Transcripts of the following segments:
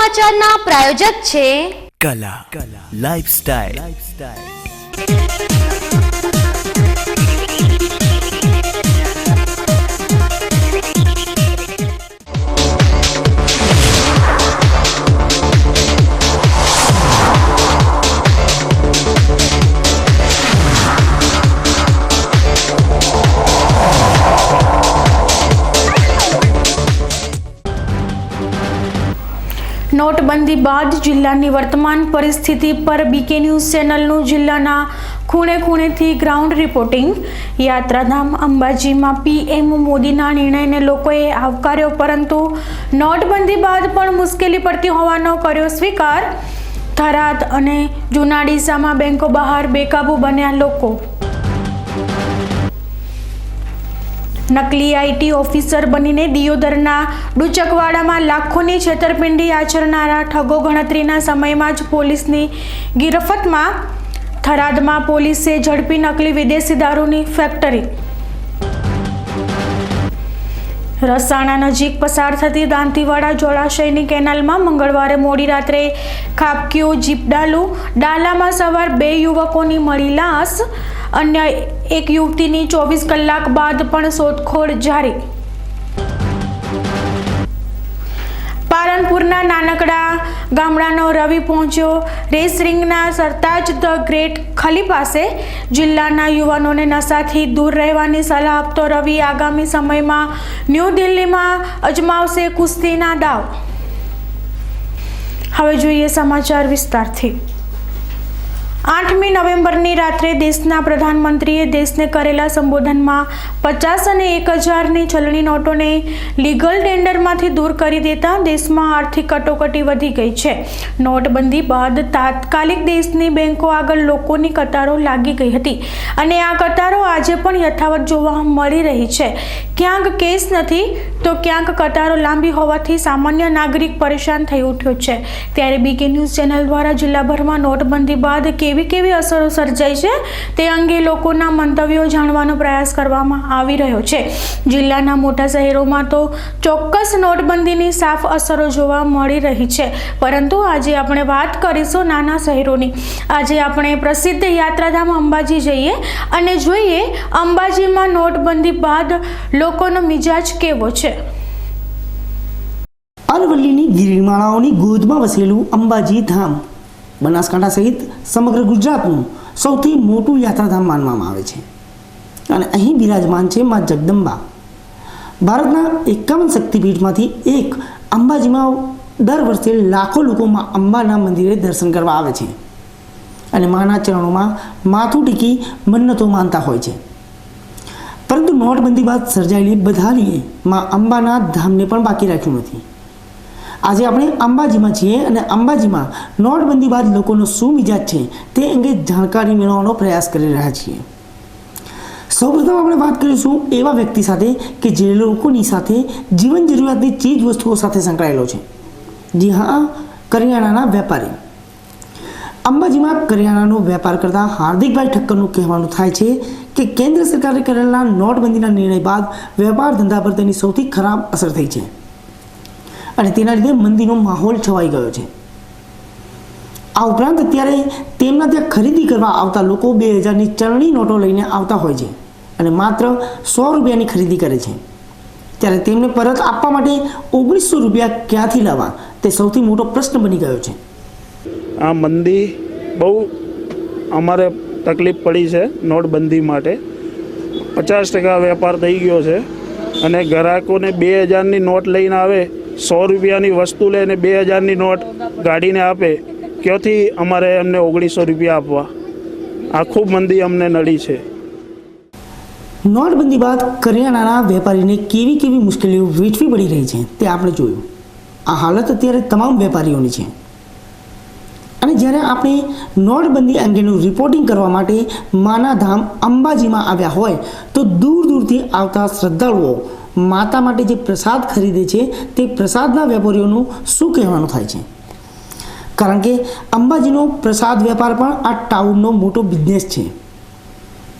સમાચારના પ્રાયોજક છે કલા લાઇફસ્ટાઇલ। નોટબંધી બાદ જિલ્લાની વર્તમાન પરિસ્થિતિ પર બીકે ન્યૂઝ ચેનલનું જિલ્લાના ખૂણે ખૂણેથી ગ્રાઉન્ડ રિપોર્ટિંગ। યાત્રાધામ અંબાજીમાં પીએમ મોદીના નિર્ણયને લોકોએ આવકાર્યો, પરંતુ નોટબંધી બાદ પણ મુશ્કેલી પડતી હોવાનો કર્યો સ્વીકાર। થરાદ અને જૂના ડીસામાં બેંકો બહાર બેકાબૂ બન્યા લોકો। નકલી આઈટી ઓફિસર બનીને દિયોદરના ડુચકવાડામાં લાખોની છેતરપિંડી આચરનારા ઠગો ગણતરીના સમયમાં જ પોલીસની ગિરફતમાં। થરાદમાં પોલીસે ઝડપી નકલી વિદેશી દારૂની ફેક્ટરી। રસાણા નજીક પસાર થતી દાંતીવાડા જળાશયની કેનાલમાં મંગળવારે મોડી રાત્રે ખાબક્યો જીપડાલુ। ડાલામાં સવાર 2 યુવકોની મળી લાશ। અન્ય એક યુવતીની 24 કલાક બાદ પણ શોધખોળ જારી। પાલનપુરના નાનકડા ગામડાનો રવિ પહોંચ્યો race રિંગના Sartaj the great Khali પાસે। જિલ્લાના યુવાનોને નશાથી દૂર રહેવાની સલાહ આપતો રવિ આગામી સમયમાં ન્યૂ દિલ્હીમાં અજમાવશે કુસ્તીના દાવ। હવે જોઈએ સમાચાર વિસ્તારથી। 8મી નવેમ્બરની રાત્રે દેશના પ્રધાનમંત્રીએ દેશને કરેલા સંબોધનમાં 50 અને 1000ની ચલણી નોટોને લીગલ ટેન્ડરમાંથી દૂર કરી દેતા દેશમાં આર્થિક કટોકટી વધી ગઈ છે। નોટબંધી બાદ તાત્કાલિક દેશની બેંકો આગળ લોકોની કતારો લાગી ગઈ હતી અને આ કતારો આજે પણ યથાવત જોવા મળી રહી છે। ક્યાંક કેસ નથી તો ક્યાંક કતારો લાંબી હોવાથી સામાન્ય નાગરિક પરેશાન થઈ ઉઠ્યો છે। ત્યારે બીકે ન્યૂઝ ચેનલ દ્વારા જિલ્લાભરમાં નોટબંધી બાદ કેવી અસરો સર્જાઈ છે તે અંગે લોકોના મંતવ્યો જાણવાનો પ્રયાસ કરવામાં આવી રહ્યો છે। જિલ્લાના મોટા શહેરોમાં તો ચોક્કસ નોટબંધીની સાફ અસરો જોવા મળી રહી છે, પરંતુ આજે આપણે વાત કરીશું નાના શહેરોની। આજે આપણે પ્રસિદ્ધ યાત્રાધામ અંબાજી જઈએ અને જોઈએ અંબાજીમાં નોટબંધી બાદ લોકોનો મિજાજ કેવો છે। અરવલ્લીની ગિરિમાળાઓની ગોદમાં વસેલું અંબાજી ધામ બનાસકાંઠા સહિત સમગ્ર ગુજરાતનું સૌથી મોટું યાત્રાધામ માનવામાં આવે છે અને અહીં બિરાજમાન છે માં જગદંબા। ભારતના 51 શક્તિપીઠમાંથી એક અંબાજીમાં દર વર્ષે લાખો લોકો માં અંબાના મંદિરે દર્શન કરવા આવે છે અને માના ચરણોમાં માથું ટીકી મન્નતો માનતા હોય છે, પરંતુ નોટબંધી બાદ સર્જાયેલી બધાલીએ માં અંબાના ધામને પણ બાકી રાખ્યું નથી। આજે આપણે અંબાજીમાં છીએ અને અંબાજીમાં નોટબંધી બાદ લોકોનો શું મિજાજ છે તે અંગે જાણકારી મેળવવાનો પ્રયાસ કરી રહ્યા છીએ। સૌપ્રથમ આપણે વાત કરીશું એવા વ્યક્તિ સાથે કે જે લોકોની સાથે જીવન જરૂરિયાતની ચીજ વસ્તુઓ સાથે સંકળાયેલો છે। જી હા, કરિયાણાના વેપારી। અંબાજીમાં કરિયાણાનો વેપાર કરતા હાર્દિકભાઈ ઠક્કરનું કહેવાનું થાય છે કે કેન્દ્ર સરકારે કરેલા નોટબંધીના નિર્ણય બાદ વેપાર ધંધા પર તેની સૌથી ખરાબ અસર થઈ છે અને તેના લીધે મંદીનો માહોલ છવાઈ ગયો છે। આ ઉપરાંત અત્યારે તેમના ત્યાં ખરીદી કરવા આવતા લોકો 2000ની ચલણી નોટો લઈને આવતા હોય છે અને માત્ર 100 રૂપિયાની ખરીદી કરે છે, ત્યારે તેમને પરત આપવા માટે 1900 રૂપિયા ક્યાંથી લાવવા તે સૌથી મોટો પ્રશ્ન બની ગયો છે। આ મંદી બહુ અમારે તકલીફ પડી છે નોટબંધી માટે। 50% વેપાર થઈ ગયો છે અને ગ્રાહકોને 2000ની નોટ લઈને આવે, 100 રૂપિયાની વસ્તુ લઈને 2000ની નોટ ગાડીને આપે, ક્યાંથી અમારે એમને 1900 રૂપિયા આપવા? આ ખૂબ મંદી અમને નડી છે। નોટબંધી બાદ કરિયાણાના વેપારીને કેવી મુશ્કેલીઓ વેઠવી પડી રહી છે તે આપણે જોયું। આ હાલત અત્યારે તમામ વેપારીઓની છે અને જ્યારે આપણે નોટબંધી અંગેનું રિપોર્ટિંગ કરવા માટે માના ધામ અંબાજીમાં આવ્યા હોય તો દૂરથી આવતા શ્રદ્ધાળુઓ માતા માટે જે પ્રસાદ ખરીદે છે તે પ્રસાદના વેપારીઓનું શું કહેવાનું થાય છે, કારણ કે અંબાજીનો પ્રસાદ વેપાર પણ આ ટાઉનનો મોટો બિઝનેસ છે।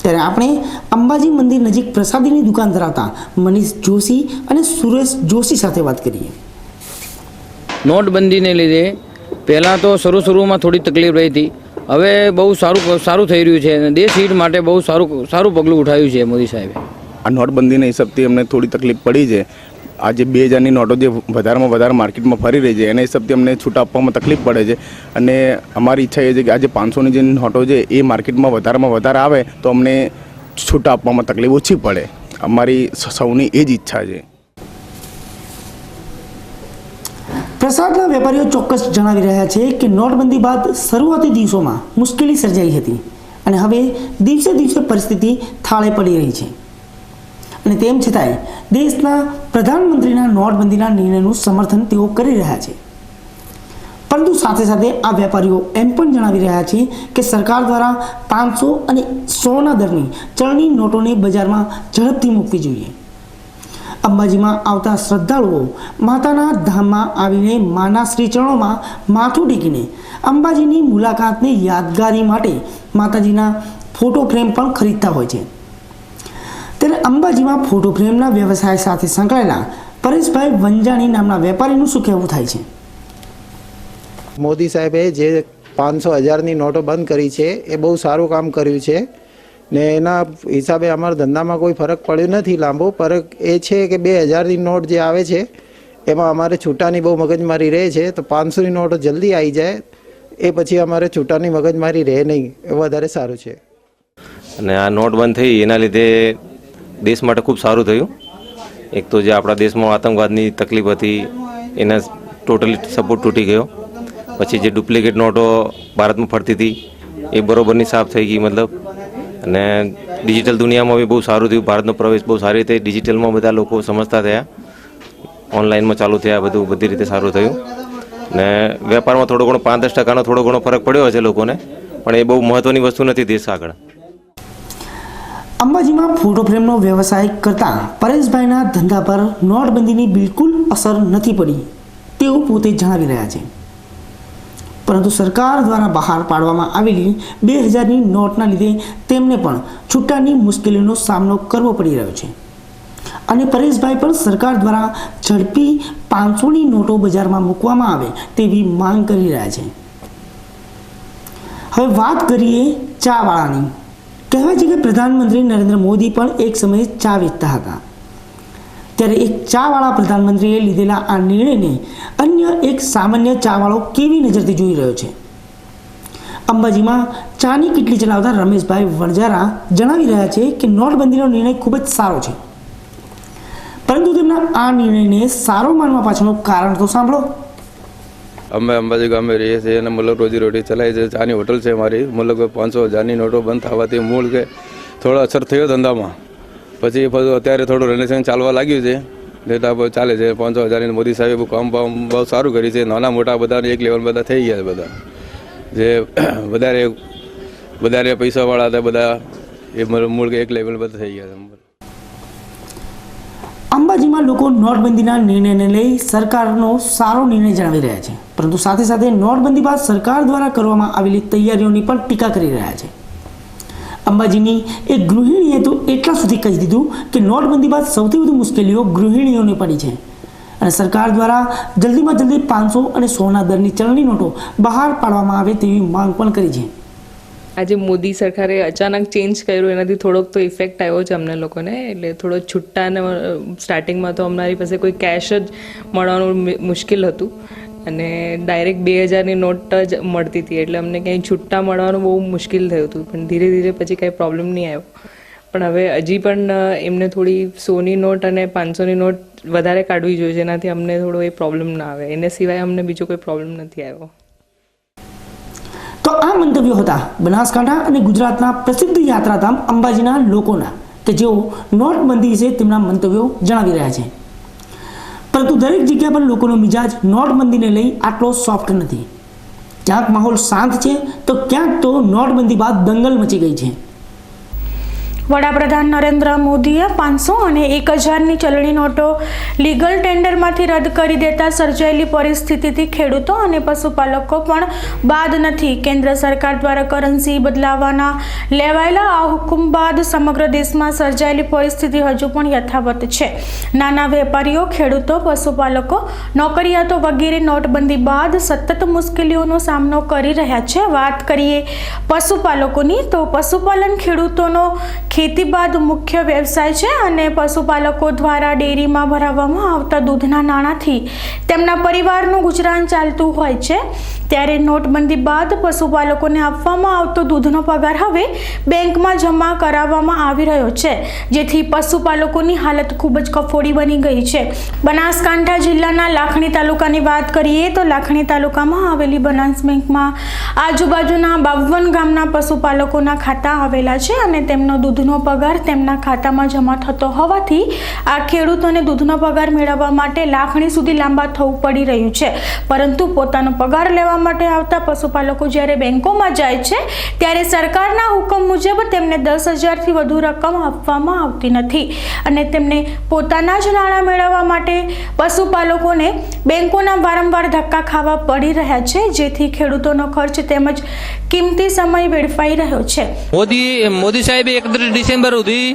ત્યારે આપણે અંબાજી મંદિર નજીક પ્રસાદીની દુકાન ધરાવતા મનીષ જોશી અને સુરેશ જોશી સાથે વાત કરીએ। નોટબંધીને લીધે પહેલાં તો શરૂમાં થોડી તકલીફ રહી હતી, હવે બહુ સારું થઈ રહ્યું છે અને દેશ હિત માટે બહુ સારું પગલું ઉઠાવ્યું છે મોદી સાહેબે. આ નોટબંધીના હિસાબથી અમને થોડી તકલીફ પડી છે. આજે 2000ની નોટો જે વધારેમાં વધારે માર્કેટમાં ફરી રહી છે એના હિસાબથી અમને છૂટા આપવામાં તકલીફ પડે છે અને અમારી ઈચ્છા એ છે કે આજે 500ની જે નોટો છે એ માર્કેટમાં વધારેમાં વધારે આવે તો અમને છૂટા આપવામાં તકલીફ ઓછી પડે. અમારી સૌની એ જ ઈચ્છા છે. પ્રસાદના વેપારીઓ ચોક્કસ જણાવી રહ્યા છે કે નોટબંધી બાદ શરૂઆતી દિવસોમાં મુશ્કેલી સર્જાઈ હતી અને હવે દિવસે દિવસે પરિસ્થિતિ થાળે પડી રહી છે અને તેમ છતાંય દેશના પ્રધાનમંત્રીના નોટબંધીના નિર્ણયનું સમર્થન તેઓ કરી રહ્યા છે. પરંતુ સાથે સાથે આ વેપારીઓ એમ પણ જણાવી રહ્યા છે કે સરકાર દ્વારા 500 અને 100ના દરની ચલણી નોટોને બજારમાં ઝડપથી મૂકવી જોઈએ. અંબાજીમાં આવતા શ્રદ્ધાળુઓ માતાના ધામમાં આવીને માના શ્રી ચરણોમાં માથું ટેકીને અંબાજીની મુલાકાતને યાદગારી માટે માતાજીના ફોટો ફ્રેમ પણ ખરીદતા હોય છે. ત્યારે અંબાજીમાં ફોટો ફ્રેમના વ્યવસાય સાથે સંકળાયેલા પરેશભાઈ વંજાણી નામના વેપારીનું શું કહેવું થાય છે? મોદી સાહેબે જે 500,000ની નોટો બંધ કરી છે એ બહુ સારું કામ કર્યું છે ને એના હિસાબે અમારા ધંધામાં કોઈ ફરક પડ્યો નથી. લાંબો ફરક એ છે કે 2000ની નોટ જે આવે છે એમાં અમારે છૂટાની બહુ મગજમારી રહે છે, તો 500ની નોટો જલ્દી આવી જાય એ પછી અમારે છૂટાની મગજમારી રહે નહીં, એ વધારે સારું છે. અને આ નોટ બંધ થઈ એના લીધે દેશ માટે ખૂબ સારું થયું. એક તો જે આપણા દેશમાં આતંકવાદની તકલીફ હતી એના ટોટલી સપોર્ટ તૂટી ગયો. પછી જે ડુપ્લિકેટ નોટો ભારતમાં ફરતી હતી એ બરોબરની સાફ થઈ ગઈ મતલબ. અને ડિજિટલ દુનિયામાં બી બહુ સારું થયું. ભારતનો પ્રવેશ બહુ સારી રીતે ડિજિટલમાં બધા લોકો સમજતા થયા, ઓનલાઈનમાં ચાલુ થયા, બધું બધી રીતે સારું થયું. ને વેપારમાં થોડો ઘણો 5-10% થોડો ઘણો ફરક પડ્યો હશે લોકોને, પણ એ બહુ મહત્ત્વની વસ્તુ નથી દેશ આગળ. અંબાજીમાં ફોટો ફ્રેમનો વ્યવસાય કરતા પરેશભાઈના ધંધા પર નોટબંધીની બિલકુલ અસર નથી પડી તેવું પોતે જણાવી રહ્યા છે. પરંતુ સરકાર દ્વારા બહાર પાડવામાં આવેલી 2000ની નોટના લીધે તેમને પણ છૂટાની મુશ્કેલીનો સામનો કરવો પડી રહ્યો છે અને પરેશભાઈ પણ સરકાર દ્વારા ઝડપી 500ની નોટો બજારમાં મૂકવામાં આવે તેવી માંગ કરી રહ્યા છે. હવે વાત કરીએ ચાવાળાની. કહેવાય છે કે પ્રધાનમંત્રી નરેન્દ્ર મોદી પણ એક સમયે ચા વેચતા હતા. ત્યારે એક ચાવાળા પ્રધાનમંત્રીએ લીધેલા આ નિર્ણયને અન્ય એક સામાન્ય ચાવાળો કેવી નજરથી જોઈ રહ્યો છે? અંબાજીમાં ચાની કીટલી ચલાવતા રમેશભાઈ વણજારા જણાવી રહ્યા છે કે નોટબંધીનો નિર્ણય ખૂબ જ સારો છે, પરંતુ તેમના આ નિર્ણયને સારો માનવા પાછળનું કારણ તો સાંભળો. અમે અંબાજી ગામે રહીએ છીએ અને મતલબ રોજીરોટી ચલાવી છે. ચાની હોટલ છે મારી. મતલબ 500,000ની નોટો બંધ થવાથી મૂળ કે થોડો અસર થયો ધંધામાં. પછી બધું અત્યારે થોડું રેનેશન ચાલવા લાગ્યું છે, ડેટા બહુ ચાલે છે. 500,000ની મોદી સાહેબે કામ બહુ સારું કર્યું છે. નાના મોટા બધા એક લેવલ બધા થઈ ગયા છે. બધા જે વધારે પૈસાવાળા હતા બધા એ મૂળ એક લેવલ બધા થઈ ગયા છે. અંબાજીમાં લોકો નોટબંધીના નિર્ણયને લઈ સરકારનો સારો નિર્ણય જણાવી રહ્યા છે, પરંતુ સાથે સાથે નોટબંધી બાદ સરકાર દ્વારા કરવામાં આવેલી તૈયારીઓની પણ ટીકા કરી રહ્યા છે. અંબાજીની એક ગૃહિણીએ તો એટલા સુધી કહી દીધું કે નોટબંધી બાદ સૌથી વધુ મુશ્કેલીઓ ગૃહિણીઓને પડી છે અને સરકાર દ્વારા જલ્દીમાં જલ્દી 500 અને 100ના દરની ચલણી નોટો બહાર પાડવામાં આવે તેવી માંગ પણ કરી છે. આજે મોદી સરકારે અચાનક ચેન્જ કર્યું એનાથી થોડોક તો ઇફેક્ટ આવ્યો છે અમને લોકોને. એટલે થોડો છૂટાને સ્ટાર્ટિંગમાં તો અમારી પાસે કોઈ કેશ જ મળવાનું મુશ્કેલ હતું અને ડાયરેક્ટ 2000ની નોટ જ મળતી હતી, એટલે અમને કંઈ છૂટા મળવાનું બહુ મુશ્કેલ થયું હતું. પણ ધીરે ધીરે પછી કાંઈ પ્રોબ્લેમ નહીં આવ્યો. પણ હવે હજી પણ એમને થોડી 100ની નોટ અને 500ની નોટ વધારે કાઢવી જોઈએ, જેનાથી અમને થોડો એ પ્રોબ્લેમ ના આવે. એને સિવાય અમને બીજો કોઈ પ્રોબ્લેમ નથી આવ્યો. તો આ મંતવ્યો હતા બનાસકાંઠા અને ગુજરાતના પ્રસિદ્ધ યાત્રાધામ અંબાજીના લોકોના, કે જેઓ નોટબંધી વિશે તેમના મંતવ્યો જણાવી રહ્યા છે. પરંતુ દરેક જગ્યા પર લોકોનો મિજાજ નોટબંધીને લઈ આટલો સોફ્ટ નથી. ક્યાંક માહોલ શાંત છે તો ક્યાંક તો નોટબંધી બાદ દંગલ મચી ગઈ છે. વડાપ્રધાન નરેન્દ્ર મોદીએ 500 અને 1000ની ચલણી નોટો લીગલ ટેન્ડરમાંથી રદ કરી દેતા સર્જાયેલી પરિસ્થિતિથી ખેડૂતો અને પશુપાલકો પણ બાદ નથી. કેન્દ્ર સરકાર દ્વારા કરન્સી બદલાવવાના લેવાયેલા આ હુકમ બાદ સમગ્ર દેશમાં સર્જાયેલી પરિસ્થિતિ હજુ પણ યથાવત છે. નાના વેપારીઓ, ખેડૂતો, પશુપાલકો, નોકરિયાતો વગેરે નોટબંધી બાદ સતત મુશ્કેલીઓનો સામનો કરી રહ્યા છે. વાત કરીએ પશુપાલકોની તો પશુપાલન ખેડૂતોનો ખેતી બાદ મુખ્ય વ્યવસાય છે અને પશુપાલકો દ્વારા ડેરીમાં ભરાવવામાં આવતા દૂધના નાણાંથી તેમના પરિવારનું ગુજરાન ચાલતું હોય છે. ત્યારે નોટબંધી બાદ પશુપાલકોને આપવામાં આવતો દૂધનો પગાર હવે બેંકમાં જમા કરાવવામાં આવી રહ્યો છે, જેથી પશુપાલકોની હાલત ખૂબ જ કફોડી બની ગઈ છે. બનાસકાંઠા જિલ્લાના લાખણી તાલુકાની વાત કરીએ તો લાખણી તાલુકામાં આવેલી બનાસ બેંકમાં આજુબાજુના 52 ગામના પશુપાલકોના ખાતા આવેલા છે અને તેમનો દૂધનો પગાર તેમના ખાતામાં જમા થતો હોવાથી આ ખેડૂતોને દૂધનો પગાર મેળવવા માટે લાખણી સુધી લાંબા થવું પડી રહ્યું છે. પરંતુ પોતાનો પગાર લેવા માટે આવતા પશુપાલકો જ્યારે બેંકોમાં જાય છે ત્યારે સરકારના હુકમ મુજબ તેમને 10,000થી વધુ રકમ આપવામાં આવતી નથી અને તેમને પોતાના જ નાણાં મેળવવા માટે પશુપાલકોને બેંકોના વારંવાર ધક્કા ખાવા પડી રહ્યા છે, જેથી ખેડૂતોનો ખર્ચ તેમજ કિંમતી સમય વેડફાઈ રહ્યો છે. મોદી સાહેબે 31 ડિસેમ્બર સુધી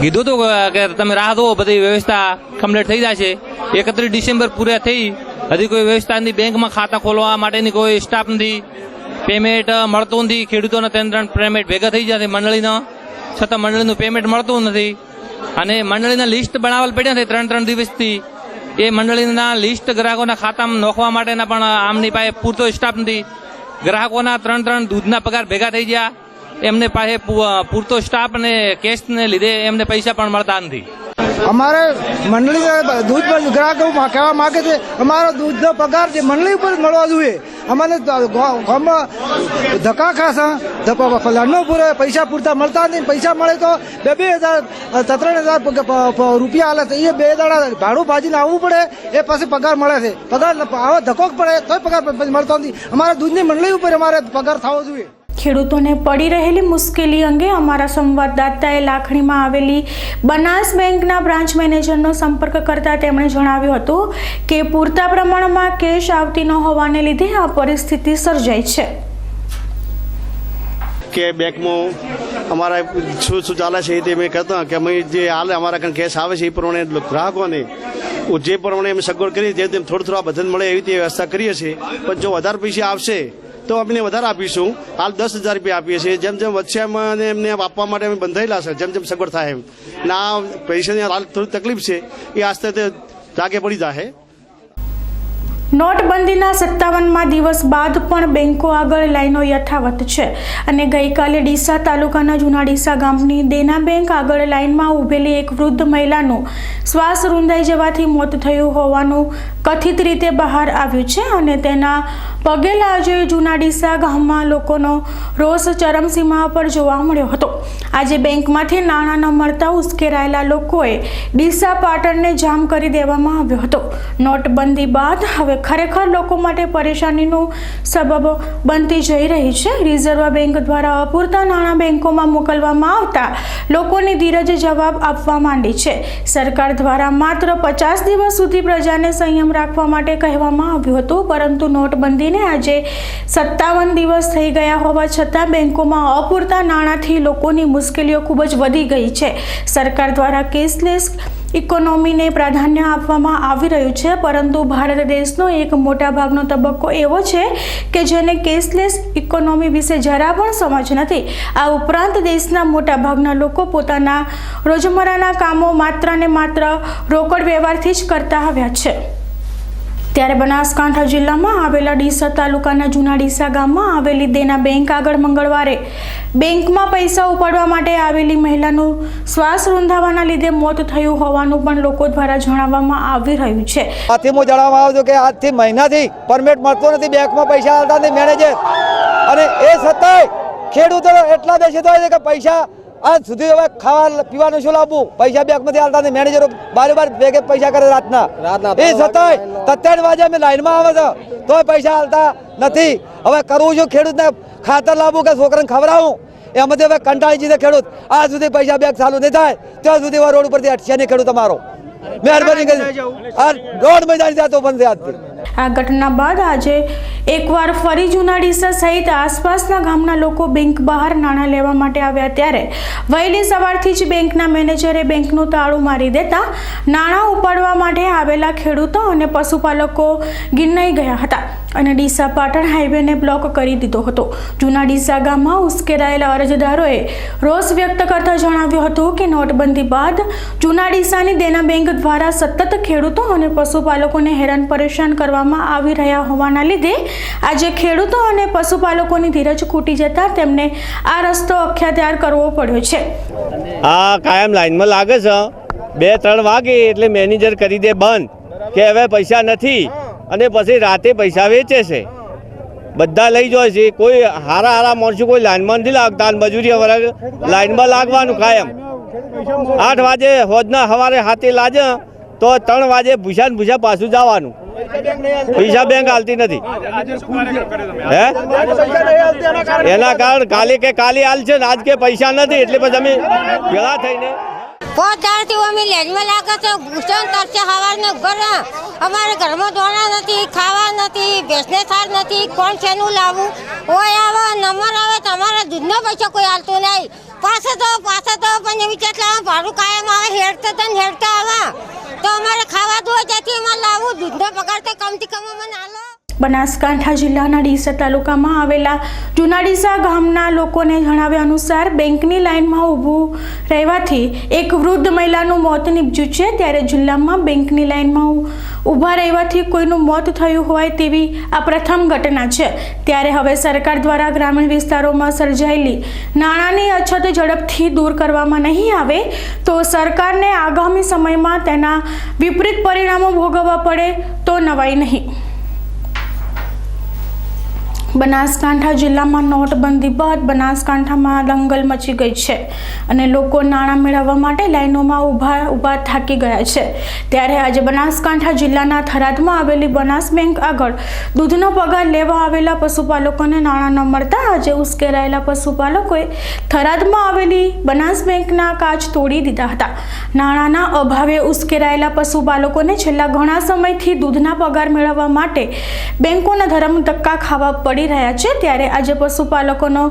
કીધું હતું કે તમે રાહ દો, બધી વ્યવસ્થા કમ્પ્લીટ થઈ જશે. 31 ડિસેમ્બર પૂરા થઈ, હજી કોઈ વ્યવસ્થા નથી. બેંકમાં ખાતા ખોલવા માટેની કોઈ સ્ટાફ નથી, પેમેન્ટ મળતું નથી. ખેડૂતોને 3 પેમેન્ટ ભેગા થઈ જશે મંડળીના, છતાં મંડળીનું પેમેન્ટ મળતું નથી અને મંડળીના લિસ્ટ બનાવેલ પડ્યા છે 3 દિવસથી. એ મંડળીના લિસ્ટ ગ્રાહકોના ખાતામાં નોખવા માટેના પણ આમની પાસે પૂરતો સ્ટાફ નથી. ગ્રાહકોના 3 દૂધના પગાર ભેગા થઈ ગયા, એમને પાસે પૂરતો સ્ટાફ અને કેશને લીધે એમને પૈસા પણ મળતા નથી. અમારે મંડળી દૂધ ગ્રાહકો કહેવા માગે છે અમારો દૂધનો પગાર જે મંડળી ઉપર મળવા જોઈએ. અમને ગામમાં ધક્કા ખાસા લડવું પૂરે, પૈસા પૂરતા મળતા નથી. પૈસા મળે તો 2,000 3,000 રૂપિયા હાલે છે, એ 2 દાડા ભાડું ભાજીને આવવું પડે, એ પછી પગાર મળે છે. પગાર આવો ધક્કો પડે તોય પગાર મળતો નથી. અમારા દૂધની મંડળી ઉપર અમારે પગાર થવો જોઈએ. ખેડૂતોને પડી રહેલી મુશ્કેલી અંગે અમારા સંવાદદાતાએ લાખણીમાં આવેલી બનાસ બેંકના બ્રાન્ચ મેનેજરનો સંપર્ક કરતા તેમણે જણાવ્યું હતું કે પૂરતા પ્રમાણમાં કેશ આવતી ન હોવાને લીધે આ પરિસ્થિતિ સર્જાઈ છે. કે બેંકમાં અમારા શું ચાલે છે તે મેં કહેતા કે અમે જે હાલ અમારા કાંઈ કેશ આવે છે એ પ્રમાણે ગ્રાહકોને જે પ્રમાણે અમે સગવડ કરી જેમ તેમ થોડું બધન મળે એવી રીતે વ્યવસ્થા કરીએ છીએ. પણ જો વધારે પૈસા આવશે તો અમને વધારે આપીશું. હાલ 10,000 રૂપિયા આપીએ છીએ. જેમ જેમ વચ્ચે અને એમને આપવા માટે અમે બંધાયેલા છે, જેમ જેમ સગવડ થાય એમ. અને આ પૈસાની હાલ થોડી તકલીફ છે, એ આસ્તે જાગે પડી જાય. નોટબંધીના 57મા દિવસ બાદ પણ બેંકો આગળ લાઈનો યથાવત છે અને ગઈકાલે ડીસા તાલુકાના જૂના ડીસા ગામની દેના બેંક આગળ લાઈનમાં ઊભેલી એક વૃદ્ધ મહિલાનું શ્વાસ રૂંધાઈ જવાથી મોત થયું હોવાનું કથિત રીતે બહાર આવ્યું છે અને તેના પગે લાજે જૂના ડીસા ગામમાં લોકોનો રોષ ચરમસીમા પર જોવા મળ્યો હતો. આજે બેંકમાંથી નાણાં ન મળતા ઉશ્કેરાયેલા લોકોએ ડીસા પાટણને જામ કરી દેવામાં આવ્યો હતો. નોટબંધી બાદ હવે ખરેખર લોકો માટે પરેશાનીનું સબબ બનતી જઈ રહી છે. રિઝર્વ બેંક દ્વારા અપૂરતા નાણાં બેંકોમાં મોકલવામાં આવતા લોકોની ધીરજ જવાબ આપવા માંડી છે. સરકાર દ્વારા માત્ર 50 દિવસ સુધી પ્રજાને સંયમ રાખવા માટે કહેવામાં આવ્યું હતું, પરંતુ નોટબંધીને આજે 57 દિવસ થઈ ગયા હોવા છતાં બેંકોમાં અપૂરતા નાણાંથી લોકોની મુશ્કેલીઓ ખૂબ જ વધી ગઈ છે. સરકાર દ્વારા કેશલેસ ઇકોનોમીને પ્રાધાન્ય આપવામાં આવી રહ્યું છે, પરંતુ ભારત દેશનો એક મોટા ભાગનો તબક્કો એવો છે કે જેને કેશલેસ ઇકોનોમી વિશે જરા પણ સમજ નથી. આ ઉપરાંત દેશના મોટા ભાગના લોકો પોતાના રોજમર્રાના કામો માત્ર ને માત્ર રોકડ વ્યવહારથી જ કરતા આવ્યા છે. ત્યારે બનાસકાંઠા જિલ્લામાં આવેલા ડીસા તાલુકાના જૂના ડીસા ગામમાં આવેલી દેના બેંક આગળ મંગળવારે બેંકમાં પૈસા ઉપાડવા માટે આવેલી મહિલાનું શ્વાસ રૂંધાવાના લીધે મોત થયું હોવાનું પણ લોકો દ્વારા જણાવવામાં આવી રહ્યું છે. આથી હું જણાવવા આવ્યો કે આજથી મહિનાથી પરમિટ મળતો નથી, બેંકમાં પૈસા આવતા નથી મેનેજર, અને એ છતાંય ખેડૂતો એટલા બેસી હોય છે કે પૈસા આજ સુધી હવે ખાવા પીવાનું શું લાવવું, પૈસા બેંકમાંથી આવતા નથી. મેનેજરો બાર ભેગે પૈસા કરે રાતના, એ છતાંય 7 વાગે અમે લાઈનમાં આવે છે તોય પૈસા આવતા નથી. હવે કરવું છું ખેડૂતને ખાતર લાવવું કે છોકરાને ખવડાવું, એમાંથી હવે કંટાળી જઈને ખેડૂત આજ સુધી પૈસા બેંક ચાલુ નહીં થાય ત્યાં સુધી રોડ ઉપરથી અટશે નહીં ખેડૂત અમારો. મહેરબાની કરી આ 1.5 મહિનાની થયા તો બંધ થયા આજથી. આ ઘટના બાદ આજે એકવાર ફરી જૂના ડીસા સહિત આસપાસના ગામના લોકો બેંક બહાર નાણાં લેવા માટે આવ્યા ત્યારે વહેલી સવારથી જ બેંકના મેનેજરે બેંકનું તાળું મારી દેતા નાણાં ઉપાડવા માટે આવેલા ખેડૂતો અને પશુપાલકો ગિરનાઈ ગયા હતા અને ડીસા પાટણ હાઈવેને બ્લોક કરી દીધો હતો. જૂના ડીસા ગામમાં ઉશ્કેરાયેલા અરજદારોએ રોષ વ્યક્ત કરતા જણાવ્યું હતું કે નોટબંધી બાદ જૂના ડીસાની દેના બેંક દ્વારા સતત ખેડૂતો અને પશુપાલકોને હેરાન પરેશાન કરવામાં આવી રહ્યા હોવાના લીધે આજે ખેડૂતો અને પશુપાલકોની ધીરજ ખૂટી જતા તેમને આ રસ્તો અખ્યાત્યાર કરવો પડ્યો છે. આ કાયમ લાઈનમાં લાગે છે 2-3 વાગે એટલે મેનેજર કરી દે બંધ કે હવે પૈસા નથી અને પછી રાતે પૈસા વેચે છે. બધા લઈ જાય છે. કોઈ હારા માણસો કોઈ લાઈનમાં નથી લાગતા. મજૂરી લાઈનમાં લાગવાનું કાયમ. 8 વાગે હોજના સવારે હાથે લાજે તો 3 વાગે ભૂસા પાછું જવાનું. પૈસા બેંક હાલતી નથી. હે એના કારણ કાલે હાલ છે ને આજ કે પૈસા નથી એટલે પછી અમે ભેગા થઈને પોતાથી અમે લેજમાં લાગે છે ભૂષણ તરસે સવારને ઘર અમારે ઘરમાં દોણા નથી, ખાવા નથી, ભેંસને થાર નથી, કોણ શેનું લાવવું હોય. આવા નંબર આવે તમારા દૂધનો પૈસા કોઈ હાલતું નહીં. પાસે તો પણ એવી કેટલા ભાડું કાયમ આવે હેડતા આવે તો અમારે ખાવા દો ત્યાંથી અમારે લાવવું. દૂધનો પગાર તો કમથી કમ અમને હાલો. બનાસકાંઠા જિલ્લાના ડીસા તાલુકામાં આવેલા જૂના ડીસા ગામના લોકોને જણાવ્યા અનુસાર બેંકની લાઇનમાં ઊભું રહેવાથી એક વૃદ્ધ મહિલાનું મોત નીપજ્યું છે. ત્યારે જિલ્લામાં બેંકની લાઇનમાં ઊભા રહેવાથી કોઈનું મોત થયું હોય તેવી આ પ્રથમ ઘટના છે. ત્યારે હવે સરકાર દ્વારા ગ્રામીણ વિસ્તારોમાં સર્જાયેલી નાણાંની અછત ઝડપથી દૂર કરવામાં નહીં આવે તો સરકારને આગામી સમયમાં તેના વિપરીત પરિણામો ભોગવવા પડે તો નવાઈ નહીં. બનાસકાંઠા જિલ્લામાં નોટબંધી બાદ બનાસકાંઠામાં દંગલ મચી ગઈ છે અને લોકો નાણાં મેળવવા માટે લાઈનોમાં ઊભા થાકી ગયા છે. ત્યારે આજે બનાસકાંઠા જિલ્લાના થરાદમાં આવેલી બનાસ બેંક આગળ દૂધનો પગાર લેવા આવેલા પશુપાલકોને નાણાં ન મળતા આજે ઉશ્કેરાયેલા પશુપાલકોએ થરાદમાં આવેલી બનાસ બેંકના કાચ તોડી દીધા હતા. નાણાંના અભાવે ઉશ્કેરાયેલા પશુપાલકોને છેલ્લા ઘણા સમયથી દૂધના પગાર મેળવવા માટે બેંકોના ધરમ ધક્કા ખાવા પડી રહ્યા છે. ત્યારે આજે પશુપાલકોનો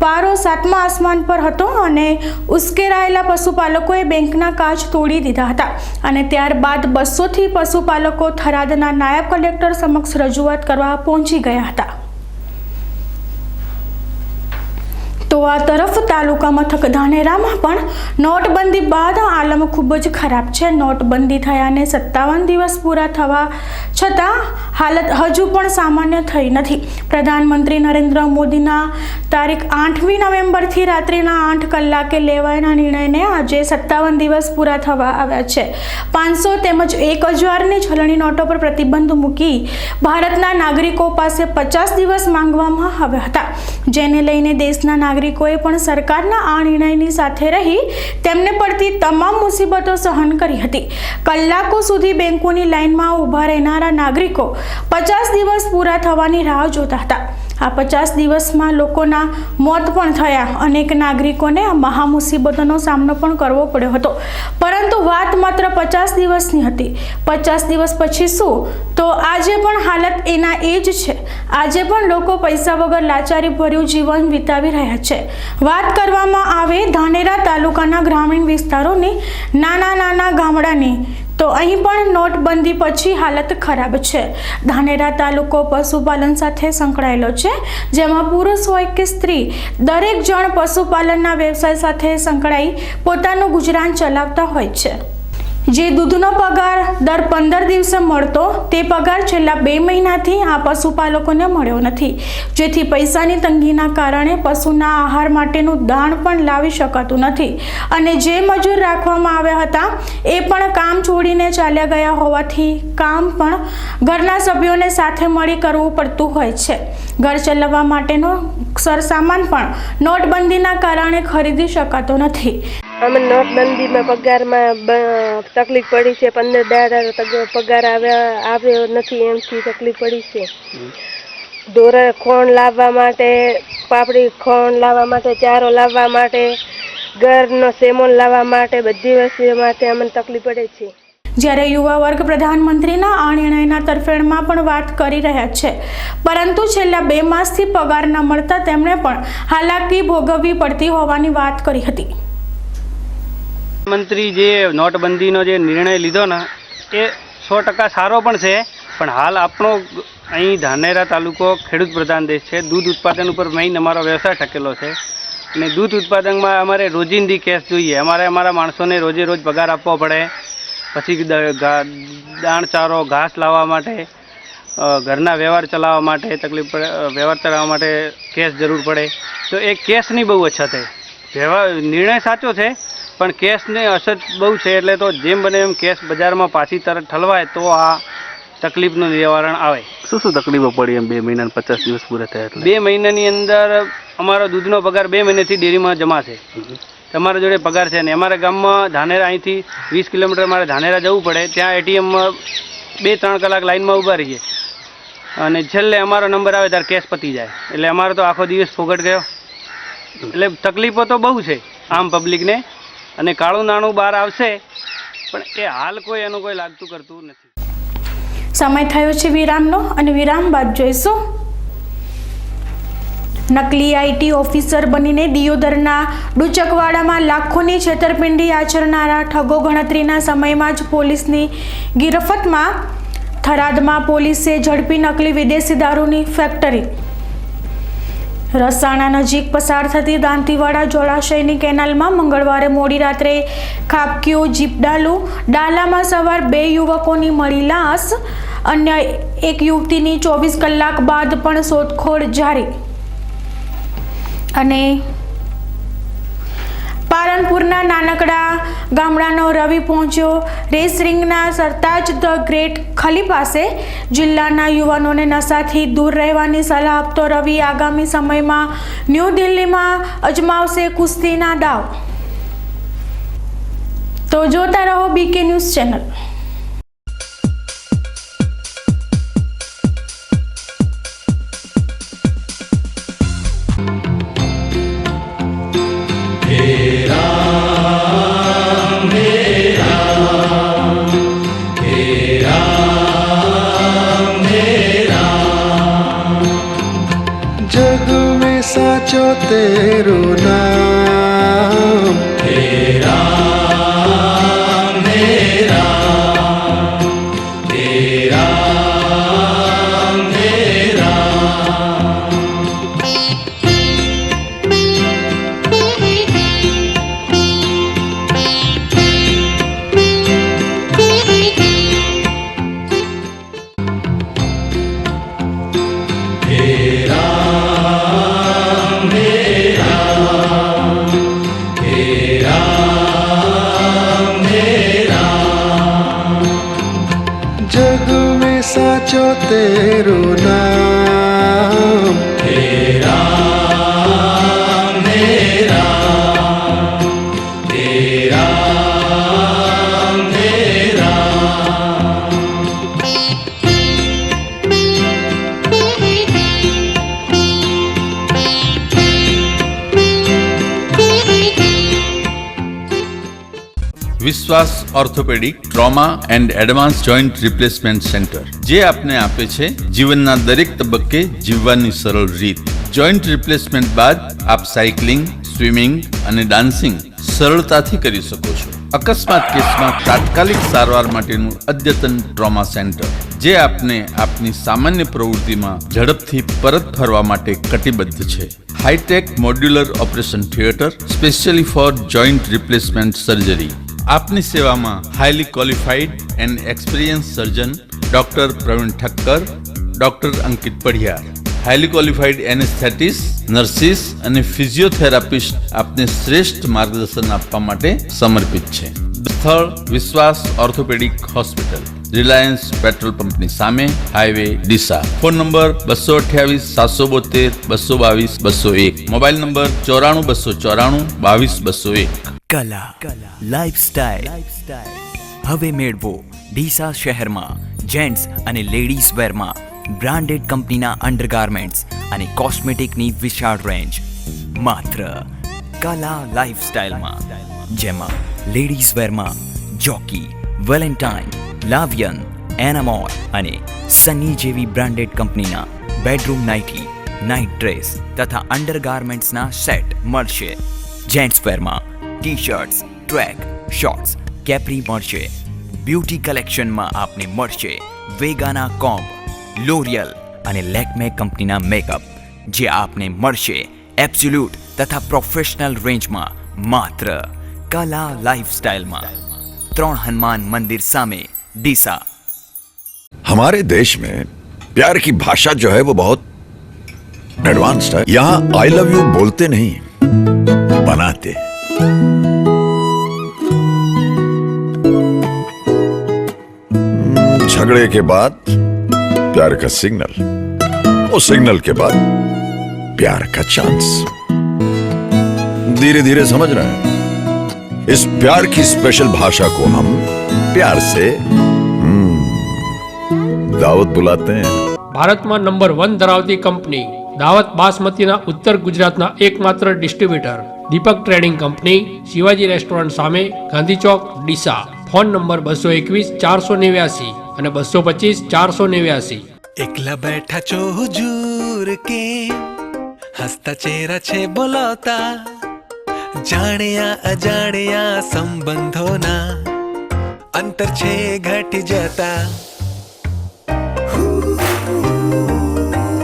પારો 7મા આસમાન પર હતો અને ઉશ્કેરાયેલા પશુપાલકોએ બેંકના કાચ તોડી દીધા હતા અને ત્યારબાદ 200થી પશુપાલકો થરાદના નાયબ કલેક્ટર સમક્ષ રજૂઆત કરવા પહોંચી ગયા હતા. તો આ તરફ તાલુકા મથક ધાનેરામાં પણ નોટબંધી બાદ આલમ ખૂબ જ ખરાબ છે. નોટબંધી થયાને 57 દિવસ પૂરા થવા છતાં હાલત હજુ પણ સામાન્ય થઈ નથી. પ્રધાનમંત્રી નરેન્દ્ર મોદીના તારીખ 8મી નવેમ્બરથી રાત્રિના 8 કલાકે લેવાયેલા નિર્ણયને આજે 57 દિવસ પૂરા થવા આવ્યા છે. 500 તેમજ 1000ની ચલણી નોટો પર પ્રતિબંધ મૂકી ભારતના નાગરિકો પાસે 50 દિવસ માંગવામાં આવ્યા હતા, જેને લઈને દેશના નાગરિકોએ પણ સરકારના આ નિર્ણયની સાથે રહી તેમને પડતી તમામ મુસીબતો સહન કરી હતી. કલાકો સુધી બેંકોની લાઇનમાં ઊભા રહેનારા નાગરિકો 50 દિવસ પૂરા થવાની રાહ જોતા હતા. આ 50 દિવસમાં લોકોના મોત પણ થયા. અનેક નાગરિકોને આ મહા મુસીબતોનો સામનો પણ કરવો પડ્યો હતો. પરંતુ વાત માત્ર 50 દિવસની હતી. 50 દિવસ પછી શું? તો આજે પણ હાલત એના એ જ છે. આજે પણ લોકો પૈસા વગર લાચારી ભર્યું જીવન વિતાવી રહ્યા છે. વાત કરવામાં આવે ધાનેરા તાલુકાના ગ્રામીણ વિસ્તારોની, નાના ગામડાની, તો અહીં પણ નોટબંધી પછી હાલત ખરાબ છે. ધાનેરા તાલુકો પશુપાલન સાથે સંકળાયેલો છે, જેમાં પુરુષ હોય કે સ્ત્રી દરેક જણ પશુપાલનના વ્યવસાય સાથે સંકળાઈ પોતાનું ગુજરાન ચલાવતા હોય છે. જે દૂધનો પગાર દર 15 દિવસે મળતો તે પગાર છેલ્લા 2 મહિનાથી આ પશુપાલકોને મળ્યો નથી, જેથી પૈસાની તંગીના કારણે પશુના આહાર માટેનું દાણ પણ લાવી શકાતું નથી અને જે મજૂર રાખવામાં આવ્યા હતા એ પણ કામ છોડીને ચાલ્યા ગયા હોવાથી કામ પણ ઘરના સભ્યોને સાથે મળી કરવું પડતું હોય છે. ઘર ચલાવવા માટેનો સરસામાન પણ નોટબંધીના કારણે ખરીદી શકાતો નથી. અમે નોટબંધીમાં પગારમાં તકલીફ પડી છે. 15 દાડા પગાર આવ્યો નથી, એમથી તકલીફ પડી છે. ખોણ લાવવા માટે, પાપડી ખોણ લાવવા માટે, ચારો લાવવા માટે, ઘરનો સેમોન લાવવા માટે, બધી વસ્તુ માટે અમને તકલીફ પડે છે. જ્યારે યુવા વર્ગ પ્રધાનમંત્રીના આ નિર્ણયના તરફેણમાં પણ વાત કરી રહ્યા છે, પરંતુ છેલ્લા 2 માસથી પગાર ન મળતા તેમણે પણ હાલાકી ભોગવવી પડતી હોવાની વાત કરી હતી. મંત્રી જે નોટબંધીનો જે નિર્ણય લીધો ને એ 100% સારો પણ છે, પણ હાલ આપણો અહીં ધાનેરા તાલુકો ખેડૂત પ્રધાન દેશ છે. દૂધ ઉત્પાદન ઉપર મેઇન અમારો વ્યવસાય ટકેલો છે અને દૂધ ઉત્પાદનમાં અમારે રોજિંદી કેશ જોઈએ. અમારા માણસોને રોજે રોજ પગાર આપવો પડે, પછી દાણ ચારો ઘાસ લાવવા માટે, ઘરના વ્યવહાર ચલાવવા માટે તકલીફ પડે, વ્યવહાર ચલાવવા માટે કેશ જરૂર પડે. તો એ કેશની બહુ અછત છે. નિર્ણય સાચો છે પણ કેશની અછત બહુ છે, એટલે તો જેમ બને એમ કેશ બજારમાં પાછી તરત ઠલવાય તો આ તકલીફનું નિવારણ આવે. શું તકલીફો પડી એમ 2 મહિના 50 દિવસ પૂરા થયા એટલે? 2 મહિનાની અંદર અમારો દૂધનો પગાર 2 મહિનાથી ડેરીમાં જમા છે. તમારા જોડે પગાર છે ને અમારા ગામમાં ધાનેરા અહીંથી 20 કિલોમીટર મારે ધાનેરા જવું પડે, ત્યાં એટીએમમાં 2-3 કલાક લાઈનમાં ઊભા રહીએ અને છેલ્લે અમારો નંબર આવે ત્યારે કેશ પતી જાય, એટલે અમારો તો આખો દિવસ ફોગટ ગયો. એટલે તકલીફો તો બહુ છે આમ પબ્લિકને, અને કાળું નાણું બહાર આવશે પણ એ હાલ કોઈ એનું કોઈ લાગતું કરતું નથી. સમય થયો છે વિરામનો અને વિરામ બાદ જોઈશું નકલી આઈટી ઓફિસર બનીને દિયોદરના ડુચકવાડામાં લાખોની છેતરપિંડી આચરનારા ઠગો ગણતરીના સમયમાં જ પોલીસની ગિરફતમાં. થરાદમાં પોલીસે ઝડપી નકલી વિદેશી દારૂની ફેક્ટરી. રસાણા નજીક પસાર થતી દાંતીવાડા જળાશયની કેનાલમાં મંગળવારે મોડી રાત્રે ખાબક્યો જીપડાલુ. ડાલામાં સવાર 2 યુવકોની મળી લાશ. અન્ય એક યુવતીની 24 કલાક બાદ પણ શોધખોળ જારી. અને પાલનપુરના નાનકડા ગામડાનો રવિ પહોંચ્યો race રિંગના Sartaj the great Khali પાસે. જિલ્લાના યુવાનોને નશાથી દૂર રહેવાની સલાહ આપતો રવિ આગામી સમયમાં ન્યૂ દિલ્હીમાં અજમાવશે કુસ્તીના દાવ. તો જોતા રહો બીકે ન્યૂઝ ચેનલ. जग में साचो तेरो नाम हे राम हे राम हे राम हे राम. जग में साचो तेरो नाम हे राम हे राम हे राम हे राम. વિશ્વાસ orthopaedic trauma and advance joint replacement centre, જે આપને આપે છે જીવનના દરેક તબક્કે જીવવાની સરળ રીત. જોઈન્ટ રિપ્લેસમેન્ટ બાદ આપ સાયકલિંગ, સ્વિમિંગ અને ડાન્સિંગ સરળતાથી કરી શકો છો. અકસ્માત કેસમાં તાત્કાલિક સારવાર માટેનું અદ્યતન ટ્રોમા સેન્ટર, જે આપને આપની સામાન્ય પ્રવૃત્તિમાં ઝડપથી પરત ફરવા માટે કટિબદ્ધ છે. High tech modular operation theatre specially for joint replacement surgery. આપની સેવામાં highly qualified and experience surgeon doctor Praveen Thakkar, doctor Ankit Padhiyar, highly qualified anaesthetist, nurses અને ફિઝિયોથેરાપિસ્ટ આપને શ્રેષ્ઠ માર્ગદર્શન આપવા માટે સમર્પિત છે. સ્થળ વિશ્વાસ ઓર્થોપેડિક હોસ્પિટલ, રિલાયન્સ પેટ્રોલ પંપની સામે, highway Deesa. Phone number 228 772 222 201. Mobile number 94 294 22 201. કલા લાઇફસ્ટાઇલ હવે મેળવો ડીસા શહેરમાં જેન્ટ્સ અને લેડીઝ વેરમાં બ્રાન્ડેડ કંપનીના અંડરગાર્મેન્ટ્સ અને કોસ્મેટિકની વિશાળ રેન્જ માત્ર કલા લાઇફસ્ટાઇલમાં, જેમાં લેડીઝ વેરમાં જોકી, વેલેન્ટાઇન, લાવિયન, એનામોર અને સની જેવી બ્રાન્ડેડ કંપનીના બેડરૂમ નાઇટી, નાઇટ ડ્રેસ તથા અંડરગાર્મેન્ટ્સના સેટ મળશે. જેન્ટ્સ વેરમાં T shirts, track, shorts, capri મળશે. બ્યુટી કલેક્શનમાં આપને મળશે વેગાના કોમ્બ, લોરિયલ અને લેક્મે કંપનીના મેકઅપ, જે આપને મળશે એબ્સોલ્યુટ તથા પ્રોફેશનલ રેન્જમાં માત્ર કલા લાઇફસ્ટાઇલમાં. 3 हनुमान मंदिर सामे डीसा. हमारे देश में प्यार की भाषा जो है वो बहुत एडवांस्ड है. यहाँ आई लव यू बोलते नहीं, बनाते. झगड़े के बाद प्यार का सिग्नल, वो सिग्नल के बाद प्यार का चांस. धीरे धीरे समझ रहे हैं. इस प्यार की स्पेशल भाषा को हम प्यार से दावत बुलाते हैं. ભારતમાં નંબર 1 ધરાવતી કંપની દાવત બાસમતીના ઉત્તર ગુજરાતના એકમાત્ર ડિસ્ટ્રીબ્યુટર દીપક ટ્રેડિંગ કંપની, શિવાજી રેસ્ટોરન્ટ સામે, ગાંધી ચોક, ડીસા. ફોન નંબર 221 489 અને 225 489. એકલા બેઠા છો હુજૂર કે હસતા ચહેરા છે બોલાવતા, જાણ્યા અજાણ્યા સંબંધોના અંતર છે ઘટી જતા.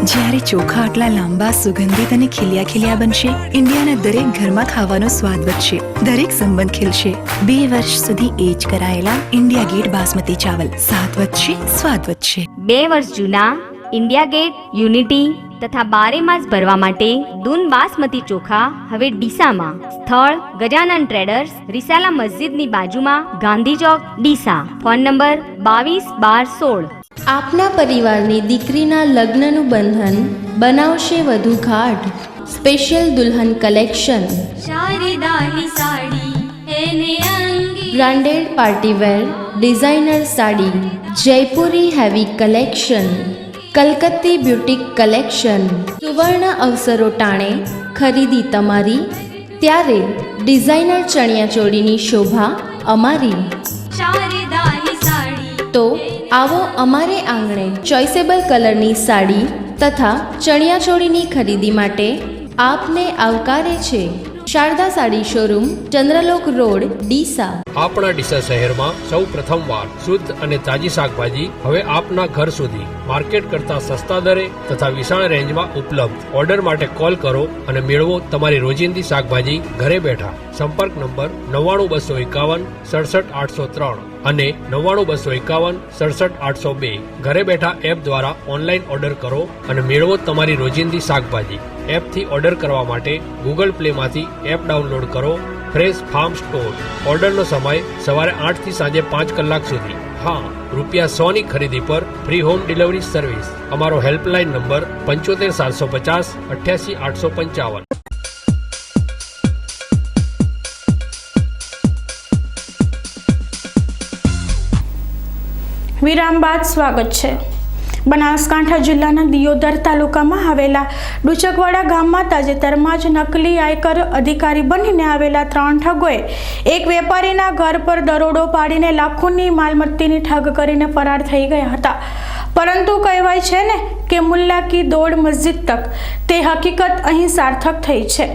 જ્યારે ચોખા આટલા લાંબા, સુગંધિત અને ખીલ્યા ખીલ્યા બનશે, ઇન્ડિયાના દરેક ઘરમાં ખાવાનો સ્વાદ વધશે, દરેક સંબંધ ખીલશે. 2 વર્ષ સુધી એજ કરાયેલા ઇન્ડિયા ગેટ બાસમતી ચાવલ, સ્વાદ વધશે, સ્વાદ વધશે. 2 વર્ષ જૂના ઇન્ડિયા ગેટ, યુનિટી તથા 12 માસ ભરવા માટે દૂન બાસમતી ચોખા હવે ડીસામાં. સ્થળ ગજાનન ટ્રેડર્સ, રિસાલા મસ્જિદની બાજુમાં, ગાંધી ચોક, ડીસા. Phone number 221216. આપના પરિવારની દીકરીના લગ્નનું બંધન બનાવશે વધુ ગાઢ. સ્પેશિયલ દુલ્હન collection, branded partywear designer sari, Jaipuri heavy collection, કલકત્તી બ્યુટીક કલેક્શન. સુવર્ણ અવસરો ટાણે ખરીદી તમારી, ત્યારે ડિઝાઇનર ચણિયાચોળીની શોભા અમારી. તો આવો અમારે આંગણે ચોઇસેબલ કલરની સાડી તથા ચણિયાચોળીની ખરીદી માટે આપને આવકારે છે શારદા સાડી શોરૂમ, ચંદ્રલોક રોડ, ડીસા. આપણા ડીસા શહેરમાં સૌ પ્રથમવાર શુદ્ધ અને તાજી શાકભાજી હવે આપના ઘર સુધી માર્કેટ કરતા સસ્તા દરે તથા વિશાળ રેન્જમાં ઉપલબ્ધ. ઓર્ડર માટે કોલ કરો અને મેળવો તમારી રોજિંદી શાકભાજી ઘરે બેઠા. સંપર્ક નંબર 99251 67803 અને 99251 67802. ઘરે બેઠા એપ દ્વારા ઓનલાઈન ઓર્ડર કરો અને મેળવો તમારી રોજિંદી શાકભાજી. એપથી ઓર્ડર કરવા માટે ગૂગલ પ્લેમાંથી એપ ડાઉનલોડ કરો. Fresh farm store. ઓર્ડરનો સમય સવારે 8 થી સાંજે 5 કલાક સુધી. હા, ₹100ની ખરીદી પર ફ્રી હોમ ડિલિવરી સર્વિસ. અમારો હેલ્પલાઇન નંબર 75750 88855. વિરામ બાદ સ્વાગત છે. બનાસકાંઠા જિલ્લાના દિયોદર તાલુકામાં આવેલા ડુચકવાડા ગામમાં તાજેતરમાં જ નકલી આયકર અધિકારી બનીને આવેલા 3 ઠગોએ એક વેપારીના ઘર પર દરોડો પાડીને લાખોની માલમત્તાની ઠગ કરીને ફરાર થઈ ગયા હતા. પરંતુ કહેવાય છે ને કે મુલ્લા કી દોડ મસ્જિદ તક, તે હકીકત અહીં સાર્થક થઈ છે.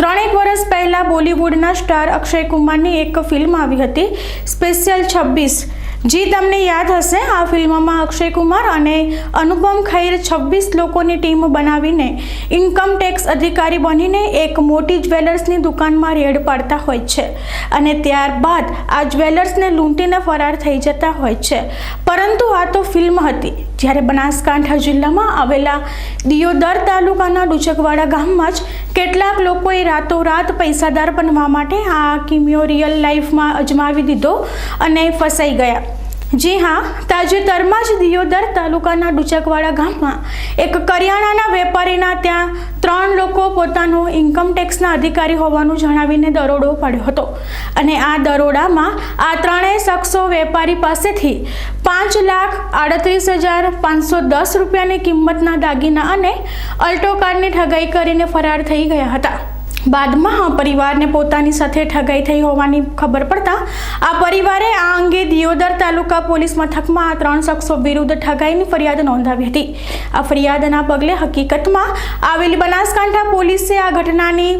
3 વર્ષ પહેલા બોલિવૂડના સ્ટાર અક્ષય કુમારની એક ફિલ્મ આવી હતી, સ્પેશિયલ 26. જી તમને યાદ હશે, આ ફિલ્મમાં અક્ષય કુમાર અને અનુપમ ખૈર 26 લોકોની ટીમ બનાવીને ઇન્કમ ટેક્સ અધિકારી બનીને એક મોટી જ્વેલર્સની દુકાનમાં રેડ પાડતા હોય છે અને ત્યારબાદ આ જ્વેલર્સને લૂંટીને ફરાર થઈ જતા હોય છે. પરંતુ આ તો ફિલ્મ હતી. જ્યારે બનાસકાંઠા જિલ્લામાં આવેલા દિયોદર તાલુકાના ડુચકવાડા ગામમાં જ કેટલાક લોકોએ રાતોરાત પૈસાદાર બનવા માટે આ કિમિયો રિયલ લાઈફમાં અજમાવી દીધો અને ફસાઈ ગયા. જી હા, તાજેતરમાં જ દિયોદર તાલુકાના ડુચકવાડા ગામમાં એક કરિયાણાના વેપારીના ત્યાં 3 લોકો પોતાનો ઇન્કમટેક્સના અધિકારી હોવાનું જણાવીને દરોડો પાડ્યો હતો અને આ દરોડામાં આ 3 શખ્સો વેપારી પાસેથી 5,38,510 રૂપિયાની કિંમતના દાગીના અને અલ્ટો કારની ઠગાઈ કરીને ફરાર થઈ ગયા હતા. બાદમાં પરિવારને પોતાની સાથે ઠગાઈ થઈ હોવાની ખબર પડતા આ પરિવારે આ અંગે દિયોદર તાલુકા પોલીસ મથકમાં આ 3 શખ્સો વિરુદ્ધ ઠગાઈની ફરિયાદ નોંધાવી હતી. આ ફરિયાદના પગલે હકીકતમાં આવેલી બનાસકાંઠા પોલીસે આ ઘટનાની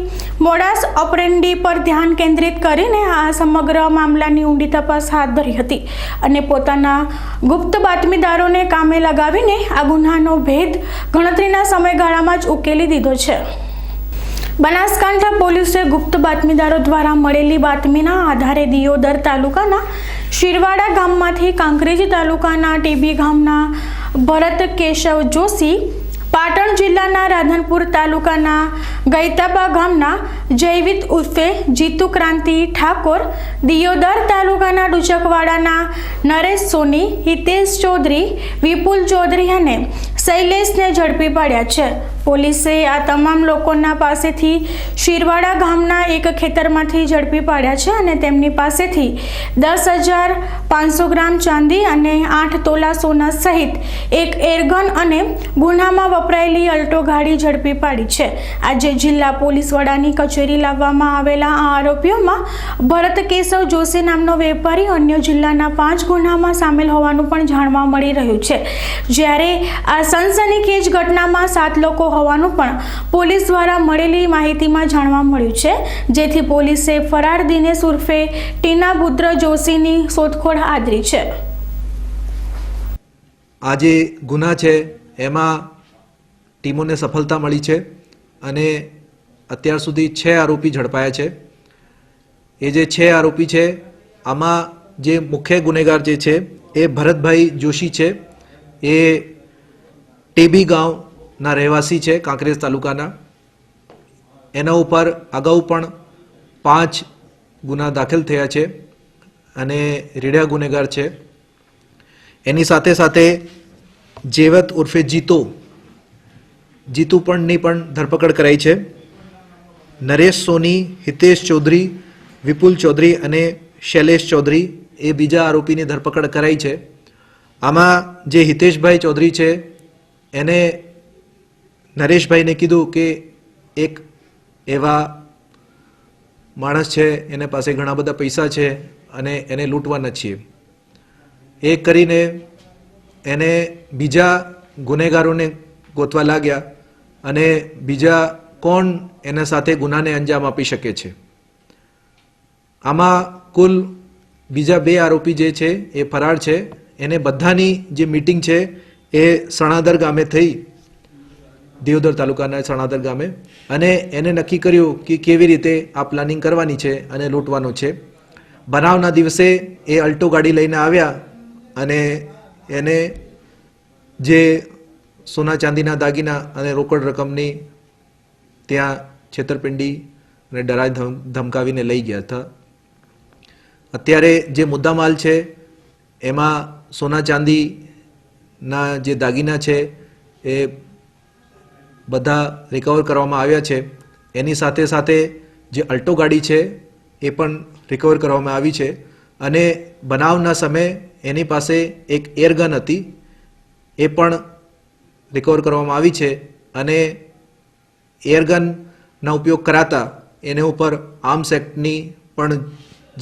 મોડાસ ઓપરેન્ડી પર ધ્યાન કેન્દ્રિત કરીને આ સમગ્ર મામલાની ઊંડી તપાસ હાથ ધરી હતી અને પોતાના ગુપ્ત બાતમીદારોને કામે લગાવીને આ ગુનાનો ભેદ ગણતરીના સમયગાળામાં જ ઉકેલી દીધો છે. બનાસકાંઠા પોલીસે ગુપ્ત બાતમીદારો દ્વારા મળેલી બાતમીના આધારે દિયોદર તાલુકાના શિરવાડા ગામમાંથી કાંકરેજી તાલુકાના ટીબી ગામના ભરત કેશવ જોશી, પાટણ જિલ્લાના રાધનપુર તાલુકાના ગૈતાબા ગામના જયવીત ઉર્ફે જીતુ ક્રાંતિ ઠાકોર, દિયોદર તાલુકાના ડુચકવાડાના નરેશ સોની, હિતેશ ચૌધરી, વિપુલ ચૌધરી અને શૈલેષને ઝડપી પાડ્યા છે. પોલીસે આ તમામ લોકોના પાસેથી શિરવાડા ગામના એક ખેતરમાંથી ઝડપી પાડ્યા છે અને તેમની પાસેથી 10,500 ગ્રામ ચાંદી અને 8 તોલા સોના સહિત એક એરગન અને ગુનામાં વપરાયેલી અલ્ટો ગાડી ઝડપી પાડી છે. આજે જિલ્લા પોલીસ વડાની કચેરી લાવવામાં આવેલા આ આરોપીઓમાં ભરત કેશવ જોશી નામનો વેપારી અન્ય જિલ્લાના 5 ગુનામાં સામેલ હોવાનું પણ જાણવા મળી રહ્યું છે. જ્યારે આ સનસનીખેજ ઘટનામાં 7 લોકો હોવાનું પણ પોલીસ દ્વારા મળેલી માહિતીમાં જાણવા મળ્યું છે, જેથી પોલીસે ફરાર દિનેશ ઉર્ફે ટીના પુત્ર જોશીની શોધખોળ આદરી છે. આ જે ગુના છે એમાં ટીમોને સફળતા મળી છે અને અત્યાર સુધી 6 આરોપી ઝડપાયા છે. એ જે 6 આરોપી છે આમાં જે મુખ્ય ગુનેગાર જે છે એ ભરતભાઈ જોશી છે. એ ટેબી ગામના રહેવાસી છે, કાંકરેજ તાલુકાના. એના ઉપર અગાઉ પણ 5 ગુના દાખલ થયા છે અને રીઢા ગુનેગાર છે. એની સાથે સાથે જેવત ઉર્ફે જીતુ પણની પણ ધરપકડ કરાઈ છે. નરેશ સોની, હિતેશ ચૌધરી, વિપુલ ચૌધરી અને શૈલેષ ચૌધરી એ બીજા આરોપીની ધરપકડ કરાઈ છે. આમાં જે હિતેશભાઈ ચૌધરી છે એને નરેશભાઈને કીધું કે એક એવા માણસ છે એને પાસે ઘણા બધા પૈસા છે અને એને લૂંટવાના છીએ. એ કરીને એને બીજા ગુનેગારોને ગોતવા લાગ્યા અને બીજા કોણ એના સાથે ગુનાને અંજામ આપી શકે છે. આમાં કુલ બીજા 2 આરોપી જે છે એ ફરાર છે. એને બધાની જે મીટિંગ છે એ સણાદર ગામે થઈ, દિયોદર તાલુકાના સણાદર ગામે, અને એને નક્કી કર્યું કે કેવી રીતે આ પ્લાનિંગ કરવાની છે અને લૂંટવાનું છે. બનાવના દિવસે એ અલ્ટો ગાડી લઈને આવ્યા અને એને જે સોના ચાંદીના દાગીના અને રોકડ રકમની ત્યાં છેતરપિંડી અને ડરાઈ ધમકાવીને લઈ ગયા હતા. અત્યારે જે મુદ્દામાલ છે એમાં સોના ચાંદીના જે દાગીના છે એ બધા રિકવર કરવામાં આવ્યા છે. એની સાથે સાથે જે અલ્ટો ગાડી છે એ પણ રિકવર કરવામાં આવી છે અને બનાવના સમયે એની પાસે એક એરગન હતી એ પણ રિકવર કરવામાં આવી છે અને એરગનના ઉપયોગ કરાતા એને ઉપર આર્મ્સ એક્ટની પણ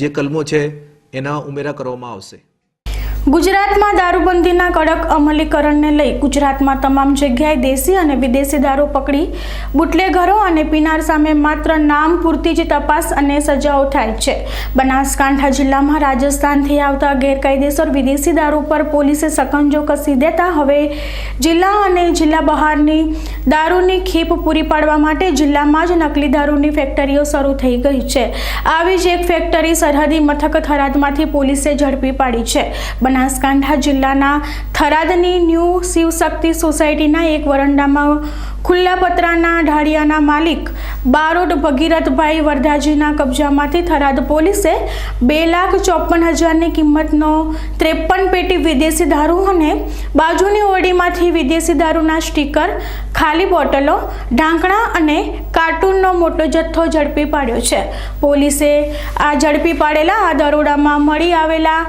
જે કલમો છે એના ઉમેરા કરવામાં આવશે. ગુજરાતમાં દારૂબંધીના કડક અમલીકરણને લઈ ગુજરાતમાં તમામ જગ્યાએ દેશી અને વિદેશી દારૂ પકડી બુટલેગરો અને પીનાર સામે માત્ર નામ પૂરતી જ તપાસ અને સજાઓ થાય છે. બનાસકાંઠા જિલ્લામાં રાજસ્થાનથી આવતા ગેરકાયદેસર વિદેશી દારૂ પર પોલીસે સકંજો કસી દેતા હવે જિલ્લા અને જિલ્લા બહારની દારૂની ખીપ પૂરી પાડવા માટે જિલ્લામાં જ નકલી દારૂની ફેક્ટરીઓ શરૂ થઈ ગઈ છે. આવી જ એક ફેક્ટરી સરહદી મથક થરાદમાંથી પોલીસે ઝડપી પાડી છે. બનાસકાંઠા જિલ્લાના થરાદની ન્યૂ શિવશક્તિ સોસાયટીના એક વરંડામાં ખુલ્લા પતરાના ઢાળિયાના માલિક બારોટ ભગીરથભાઈ વરદાજીના કબજામાંથી થરાદ પોલીસે 2,54,000ની કિંમતનો 53 પેટી વિદેશી દારૂ અને બાજુની ઓરડીમાંથી વિદેશી દારૂના સ્ટીકર, ખાલી બોટલો, ઢાંકણા અને કાર્ટૂનનો મોટો જથ્થો ઝડપી પાડ્યો છે. પોલીસે આ ઝડપી પાડેલા આ દરોડામાં મળી આવેલા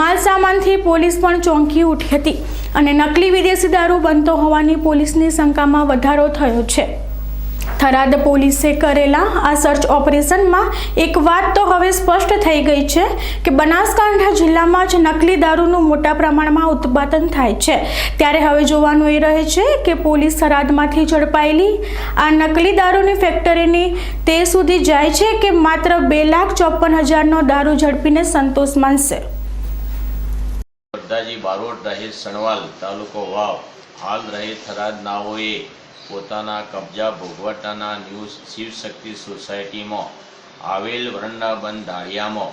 માલસામાનથી પોલીસ પણ ચોંકી ઉઠી હતી અને નકલી વિદેશી દારૂ બનતો હોવાની પોલીસની શંકામાં વધારો થયો છે. થરાદ પોલીસે કરેલા આ સર્ચ ઓપરેશનમાં એક વાત તો હવે સ્પષ્ટ થઈ ગઈ છે કે બનાસકાંઠા જિલ્લામાં જ નકલી દારૂનું મોટા પ્રમાણમાં ઉત્પાદન થાય છે. ત્યારે હવે જોવાનું એ રહે છે કે પોલીસ થરાદમાંથી ઝડપાયેલી આ નકલી દારૂની ફેક્ટરીની તે સુધી જાય છે કે માત્ર 2,54,000નો દારૂ ઝડપીને સંતોષ માનશે. વરદાજી બારોટ રહે સણવાલ તાલુકો વાવ હાલ રહે થરાદ નાઓએ પોતાના કબજા ભોગવટાના ન્યૂ શિવશક્તિ સોસાયટીમાં આવેલ વરંડાબંધ ઢાળિયામાં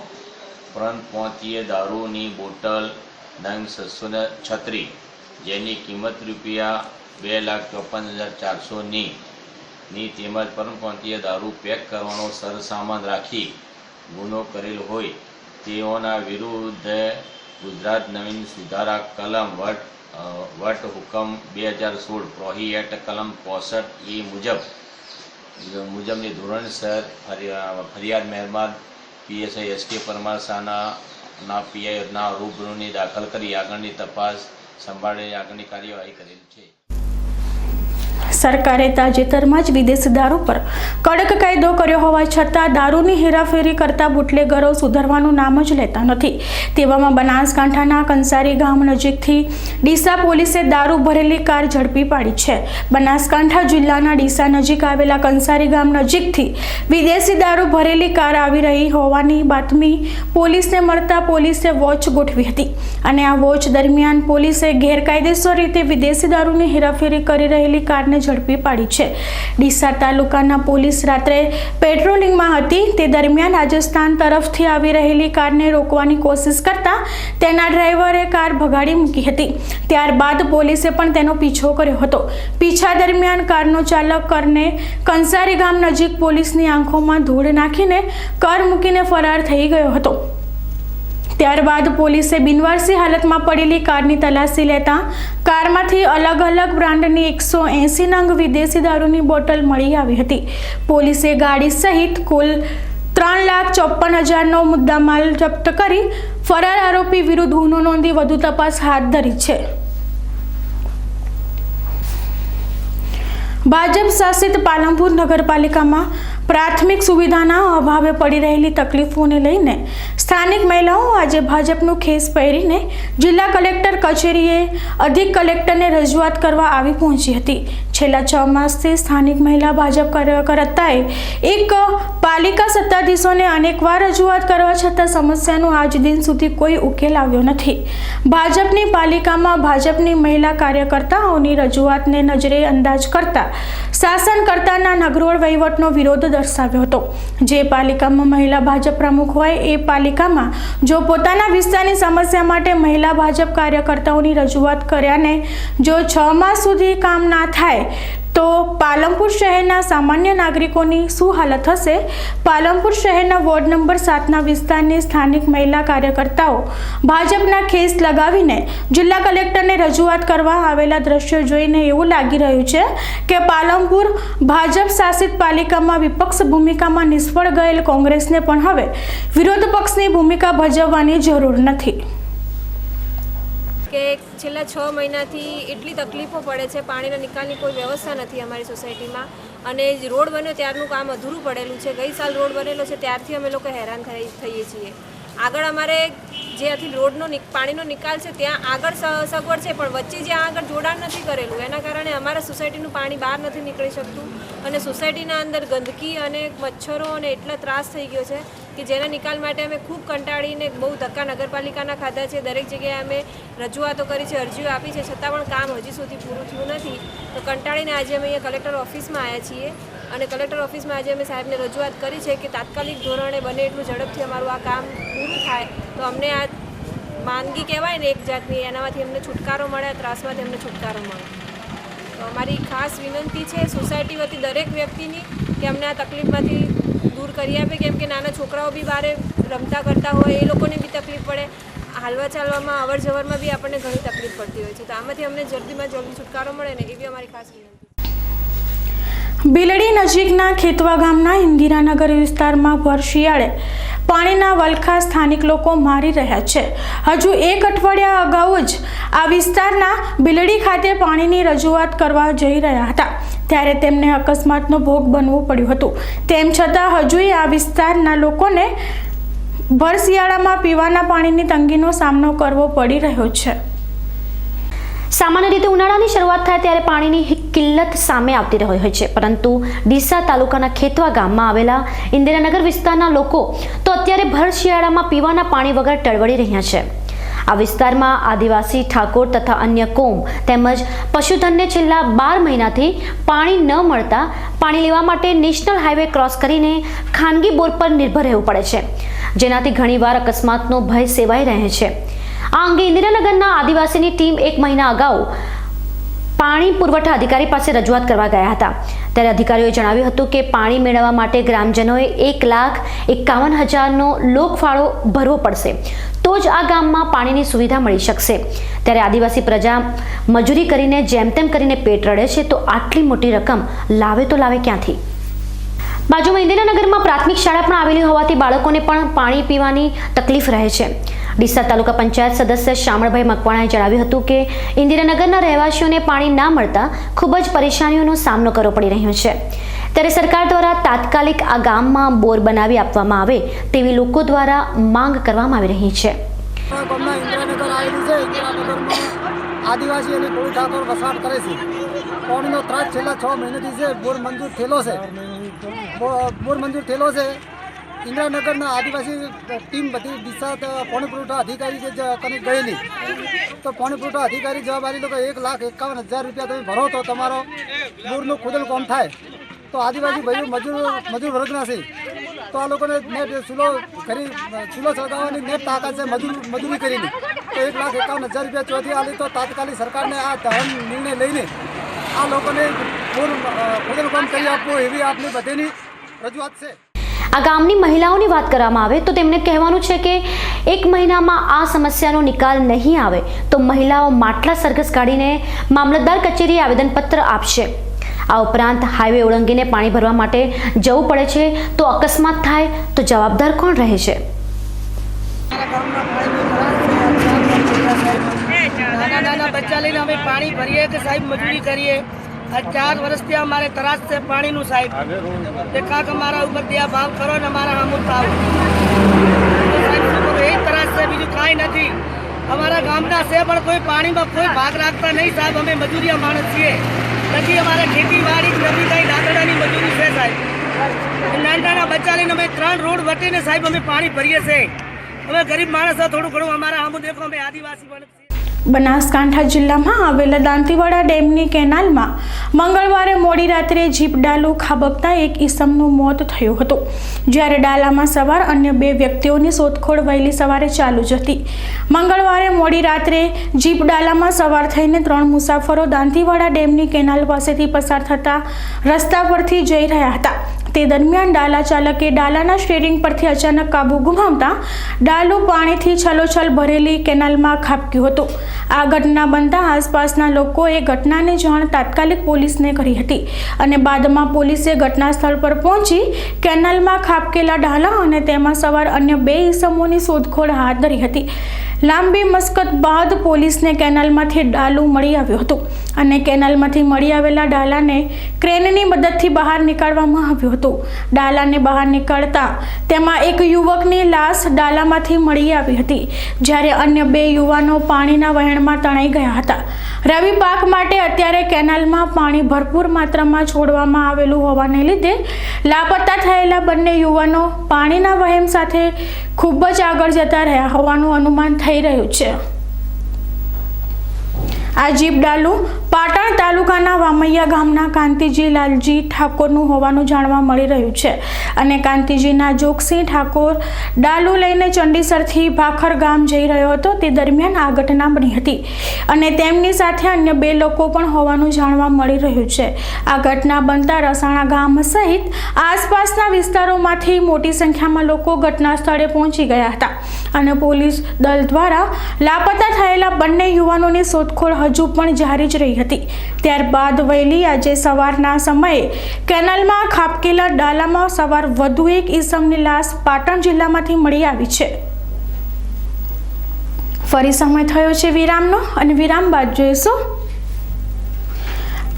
પ્રાંતપોંતીય દારૂની બોટલ નંગ 636 જેની કિંમત રૂપિયા 2,54,400ની તેમજ પરમપંથીય દારૂ પેક કરવાનો સરસામાન રાખી ગુનો કરેલ હોય તેઓના વિરુદ્ધ ગુજરાત નવીન સુધારા કલમ વટ હુકમ 2016 પ્રોહી એક્ટ કલમ 65A મુજબની ધોરણસર ફરિયાદ મહેરબાન PSI SK પરમાર શાહના PIના રૂબરૂની દાખલ કરી આગળની તપાસ સંભાળીને આગળની કાર્યવાહી કરેલ છે. સરકારે તાજેતરમાં જ વિદેશી દારૂ પર કડક કાયદો કર્યો હોવા છતાં દારૂની હેરાફેરી કરતા બુટલેગરો સુધરવાનું નામ જ લેતા નથી. તેવામાં બનાસકાંઠાના કંસારી ગામ નજીકથી ડીસા પોલીસે દારૂ ભરેલી કાર ઝડપી પાડી છે. બનાસકાંઠા જિલ્લાના ડીસા નજીક આવેલા કંસારી ગામ નજીકથી વિદેશી દારૂ ભરેલી કાર આવી રહી હોવાની બાતમી પોલીસને મળતા પોલીસે વોચ ગોઠવી હતી અને આ વોચ દરમિયાન પોલીસે ગેરકાયદેસર રીતે વિદેશી દારૂની હેરાફેરી કરી રહેલી કારને ઝડપી પાડી છે. ડીસા તાલુકાના પોલીસ રાત્રે પેટ્રોલિંગમાં હતી તે દરમિયાન રાજસ્થાન તરફથી આવી રહેલી કારને રોકવાની કોશિશ કરતા તેના ડ્રાઈવરે કાર ભગાડી મૂકી હતી. ત્યારબાદ પોલીસે પણ તેનો પીછો કર્યો હતો. પીછા દરમિયાન કારનો ચાલક કરને કંસારી ગામ નજીક પોલીસની આંખોમાં ધૂળ નાખીને કાર મૂકીને ફરાર થઈ ગયો હતો. ત્યારબાદ પોલીસે બિનવારસી હાલતમાં પડેલી કારની તલાશી લેતા કારમાંથી અલગ અલગ બ્રાન્ડની 180 નંગ વિદેશી દારૂની બોટલ મળી આવી હતી. પોલીસે ગાડી સહિત કુલ 3,54,000નો મુદ્દામાલ જપ્ત કરી ફરાર આરોપી વિરુદ્ધ ગુનો નોંધી વધુ તપાસ હાથ ધરી છે. ભાજપ શાસિત પાલનપુર નગરપાલિકામાં પ્રાથમિક સુવિધાના અભાવે પડી રહેલી તકલીફોને લઈને સ્થાનિક મહિલાઓ આજે ભાજપનું ખેસ પહેરીને જિલ્લા કલેક્ટર કચેરીએ અધિક કલેક્ટરને રજૂઆત કરવા આવી પહોંચી હતી. છેલ્લા 6 માસથી સ્થાનિક મહિલા ભાજપ કાર્યકર્તાએ એક પાલિકા સત્તાધીશોને અનેકવાર રજૂઆત કરવા છતાં સમસ્યાનો આજ દિન સુધી કોઈ ઉકેલ આવ્યો નથી. ભાજપની પાલિકામાં ભાજપની મહિલા કાર્યકર્તાઓની રજૂઆતને નજરે અંદાજ કરતા શાસનકર્તાના નગરોળ વહીવટનો વિરોધ દર્શાવ્યો હતો. જે પાલિકામાં મહિલા ભાજપ પ્રમુખ હોય એ પાલિકામાં જો પોતાના વિસ્તારની સમસ્યા માટે મહિલા ભાજપ કાર્યકર્તાઓની રજૂઆત કર્યાને જો 6 માસ સુધી કામ ના થાય તો પાલનપુર શહેરના સામાન્ય નાગરિકોની શું હાલત હશે? પાલનપુર શહેરના વોર્ડ નંબર 7ના વિસ્તારની સ્થાનિક મહિલા કાર્યકર્તાઓ ભાજપના ખેસ લગાવીને જિલ્લા કલેક્ટરને રજૂઆત કરવા આવેલા દ્રશ્યો જોઈને એવું લાગી રહ્યું છે કે પાલનપુર ભાજપ શાસિત પાલિકામાં વિપક્ષ ભૂમિકામાં નિષ્ફળ ગયેલ કોંગ્રેસને પણ હવે વિરોધ પક્ષની ભૂમિકા ભજવવાની જરૂર નથી. કે છેલ્લા 6 મહિનાથી એટલી તકલીફો પડે છે, પાણીના નિકાલની કોઈ વ્યવસ્થા નથી અમારી સોસાયટીમાં અને રોડ બન્યો ત્યારનું કામ અધૂરું પડેલું છે. ગઈ સાલ રોડ બનેલો છે ત્યારથી અમે લોકો હેરાન થઈએ છીએ. આગળ અમારે જ્યાંથી રોડનો પાણીનો નિકાલ છે ત્યાં આગળ સગવડ છે પણ વચ્ચે જ્યાં આગળ જોડાણ નથી કરેલું એના કારણે અમારા સોસાયટીનું પાણી બહાર નથી નીકળી શકતું અને સોસાયટીના અંદર ગંદકી અને મચ્છરો અને એટલા ત્રાસ થઈ ગયો છે કે જેના નિકાલ માટે અમે ખૂબ કંટાળીને બહુ ધક્કા નગરપાલિકાના ખાધા છે. દરેક જગ્યાએ અમે રજૂઆતો કરી છે, અરજીઓ આપી છે, છતાં પણ કામ હજી સુધી પૂરું થયું નથી. તો કંટાળીને આજે અમે અહીંયા કલેક્ટર ઓફિસમાં આવ્યા છીએ અને કલેક્ટર ઓફિસમાં આજે અમે સાહેબને રજૂઆત કરી છે કે તાત્કાલિક ધોરણે બને એટલું ઝડપથી અમારું આ કામ પૂરું થાય તો અમને આ માંદગી કહેવાય ને એક જાતની એનામાંથી અમને છુટકારો મળે, ત્રાસમાંથી અમને છુટકારો મળે. તો અમારી ખાસ વિનંતી છે સોસાયટી વતી દરેક વ્યક્તિની કે અમને આ તકલીફમાંથી દૂર કરી આપે, કેમ કે નાના છોકરાઓ બી બહાર રમતા કરતા હોય, એ લોકોને બી તકલીફ પડે, હાલવા ચાલવામાં અવર જવરમાં બી આપણને ઘણી તકલીફ પડતી હોય છે. તો આમાંથી અમને જલ્દીમાં જલ્દી છુટકારો મળે ને એવી અમારી ખાસ વિનંતી. બિલડી નજીકના ખેતવા ગામના ઇન્દિરાનગર વિસ્તારમાં ભર શિયાળે પાણીના વલખા સ્થાનિક લોકો મારી રહ્યા છે. હજુ એક અઠવાડિયા અગાઉ જ આ વિસ્તારના બિલડી ખાતે પાણીની રજૂઆત કરવા જઈ રહ્યા હતા ત્યારે તેમને અકસ્માતનો ભોગ બનવું પડ્યું હતું. તેમ છતાં હજુય આ વિસ્તારના લોકોને ભર શિયાળામાં પીવાના પાણીની તંગીનો સામનો કરવો પડી રહ્યો છે. સામાન્ય રીતે ઉનાળાની શરૂઆત થાય ત્યારે પાણીની કિલ્લત સામે આવતી રહી હોય છે, પરંતુ ડીસા તાલુકાના ખેતવા ગામમાં આવેલા ઇન્દિરાનગર વિસ્તારના લોકો તો અત્યારે ભર શિયાળામાં પીવાના પાણી વગર ટળવળી રહ્યા છે. આ વિસ્તારમાં આદિવાસી, ઠાકોર તથા અન્ય કોમ તેમજ પશુધનને છેલ્લા 12 મહિનાથી પાણી ન મળતા પાણી લેવા માટે નેશનલ હાઈવે ક્રોસ કરીને ખાનગી બોર પર નિર્ભર રહેવું પડે છે, જેનાથી ઘણીવાર અકસ્માતનો ભય સેવાઈ રહે છે. આ અંગે ઇન્દિરાનગરના આદિવાસીની ટીમ 1 મહિના અગાઉ પાણી પુરવઠા અધિકારી પાસે રજૂઆત કરવા ગયા હતા ત્યારે અધિકારીઓએ જણાવ્યું હતું કે પાણી મેળવવા માટે ગ્રામજનોએ 1,51,000નો લોકફાળો ભરવો પડશે તો જ આ ગામમાં પાણીની સુવિધા મળી શકશે. ત્યારે આદિવાસી પ્રજા મજૂરી કરીને જેમ તેમ કરીને પેટ રડે છે, તો આટલી મોટી રકમ લાવે તો લાવે ક્યાંથી? બાજુમાં ઇન્દિરાનગરમાં પ્રાથમિક શાળા પણ આવેલી હોવાથી બાળકોને પણ પાણી પીવાની તકલીફ રહે છે. ડીસા તાલુકા પંચાયત સદસ્ય શામળભાઈ મકવાણાએ જણાવ્યું હતું કે ઇન્દિરાનગરના રહેવાસીઓને પાણી ના મળતા ખૂબ જ પરેશાનીઓનો સામનો કરવો પડી રહ્યો છે. ત્યારે સરકાર દ્વારા તાત્કાલિક આ ગામમાં બોર બનાવી આપવામાં આવે તેવી લોકો દ્વારા માંગ કરવામાં આવી રહી છે. આદિવાસી અને કોળી ઠાકોર વસવાટ કરે છે. પાણીનો ત્રાસ છેલ્લા 6 મહિનાથી છે. બોર મંજૂર થયેલો છે. ઇન્દિરાનગરના આદિવાસી ટીમ બધી ડીસા પાણી પુરવઠા અધિકારી જે કને ગયેલી, તો પાણી પુરવઠા અધિકારી જવાબ આપી કે 1,51,000 રૂપિયા તમે ભરો તો તમારો બોરનું ખોદેલ કામ થાય. તો આદિવાસી ભાઈઓ મજૂર વર્ગના છે, તો આ લોકોને નેટ ચૂલો સળગાવવાની નેટ તાકાત છે મજૂરી કરીને, તો 1,51,000 રૂપિયા ચોથી આલી તો તાત્કાલિક સરકારને આ નિર્ણય લઈને આ લોકોને બોર ખોદેલ કામ કરી આપવું એવી આપની બધીની રજૂઆત છે. આ ગામની મહિલાઓની વાત કરવામાં આવે તો તેમને કહેવાનું છે કે 1 મહિનામાં આ સમસ્યાનો નિકાલ નહીં આવે તો મહિલાઓ માટલા સરઘસ કાઢીને મામલતદાર કચેરીએ આવેદનપત્ર આપશે. આ ઉપરાંત હાઈવે ઓળંગીને પાણી ભરવા માટે જવું પડે છે, તો અકસ્માત થાય તો જવાબદાર કોણ રહે છે? નાના બચ્ચા લઈને અમે પાણી ભરીએ કે સાહેબ મજૂરી કરીએ. આ 4 વર્ષથી અમારે ત્રાસ છે પાણીનું સાહેબ. કાંક અમારા ઉપર દયા ભાવ કરો ને અમારા આમુદ થાવ. એ ત્રાસ છે, બીજું કાંઈ નથી. અમારા ગામના છે પણ કોઈ પાણીમાં કોઈ ભાગ રાખતા નહીં સાહેબ. અમે મજૂરીયા માણસ છીએ, નથી અમારે ખેતીવાડી નથી કઈ દાદડાની મજૂરી છે સાહેબ. નાના બચ્ચા લઈને અમે 3 રોડ વટીને સાહેબ અમે પાણી ભરીએ છીએ. અમે ગરીબ માણસ થોડું ઘણું અમારા આમુદ દેખો અમે આદિવાસી પણ. બનાસકાંઠા જિલ્લામાં આવેલા દાંતીવાડા ડેમની કેનાલમાં મંગળવારે મોડી રાત્રે જીપ ડાલુ ખાબકતા એક ઈસમનું મોત થયું હતું, જ્યારે ડાલામાં સવાર અન્ય 2 વ્યક્તિઓની શોધખોળ વહેલી સવારે ચાલુ જ હતી. મંગળવારે મોડી રાત્રે જીપ ડાલામાં સવાર થઈને 3 મુસાફરો દાંતીવાડા ડેમની કેનાલ પાસેથી પસાર થતા રસ્તા પરથી જઈ રહ્યા હતા. તે દરમિયાન ડાલા ચાલકે ડાલાના સ્ટીયરિંગ પરથી અચાનક કાબુ ગુમાવતા ડાલું પાણીથી છલોછલ ભરેલી કેનાલમાં ખાબક્યું હતું. આ ઘટના બનતા આસપાસના લોકોએ ઘટનાની જાણ તાત્કાલિક પોલીસને કરી હતી અને બાદમાં પોલીસે ઘટના સ્થળ પર પહોંચી કેનાલમાં ખાબકેલા ડાલા અને તેમાં સવાર અન્ય 2 ઈસમોની શોધખોળ હાથ ધરી હતી. લાંબી મશક્કત બાદ પોલીસને કેનાલમાંથી ડાલું મળી આવ્યું હતું અને કેનાલમાંથી મળી આવેલા ડાલાને ક્રેનની મદદથી બહાર નીકાળવામાં આવ્યું હતું. ડાલાને બહાર નીકળતા તેમાં એક યુવકની લાશ ડાલામાંથી મળી આવી હતી, જ્યારે અન્ય 2 યુવાનો પાણીના વહેણમાં તણાઈ ગયા હતા. રવિ પાક માટે અત્યારે કેનાલમાં પાણી ભરપૂર માત્રામાં છોડવામાં આવેલું હોવાને લીધે લાપતા થયેલા બંને યુવાનો પાણીના વહેણ સાથે ખૂબ જ આગળ જતા રહ્યા હોવાનું અનુમાન થઈ રહ્યું છે. આ જીપ ડાલુ પાટણ તાલુકાના વામૈયા ગામના કાંતિજી લાલજી ઠાકોરનું હોવાનું જાણવા મળી રહ્યું છે અને કાંતિજીના જોગસિંહ ઠાકોર ડાલુ લઈને ચંડીસરથી ભાખર ગામ જઈ રહ્યો હતો તે દરમિયાન આ ઘટના બની હતી અને તેમની સાથે અન્ય 2 લોકો પણ હોવાનું જાણવા મળી રહ્યું છે. આ ઘટના બનતા રસાણા ગામ સહિત આસપાસના વિસ્તારોમાંથી મોટી સંખ્યામાં લોકો ઘટના સ્થળે પહોંચી ગયા હતા અને પોલીસ દળ દ્વારા લાપતા થયેલા બંને યુવાનોની શોધખોળ હજુ પણ જારી જ રહી હતી. ત્યારબાદ વહેલી આજે સવારના સમયે કેનાલમાં ખાબકેલા ડાલામાં સવાર વધુ એક ઈસમની લાશ પાટણ જિલ્લામાંથી મળી આવી છે. ફરી સમય થયો છે વિરામનો અને વિરામ બાદ જોઈશું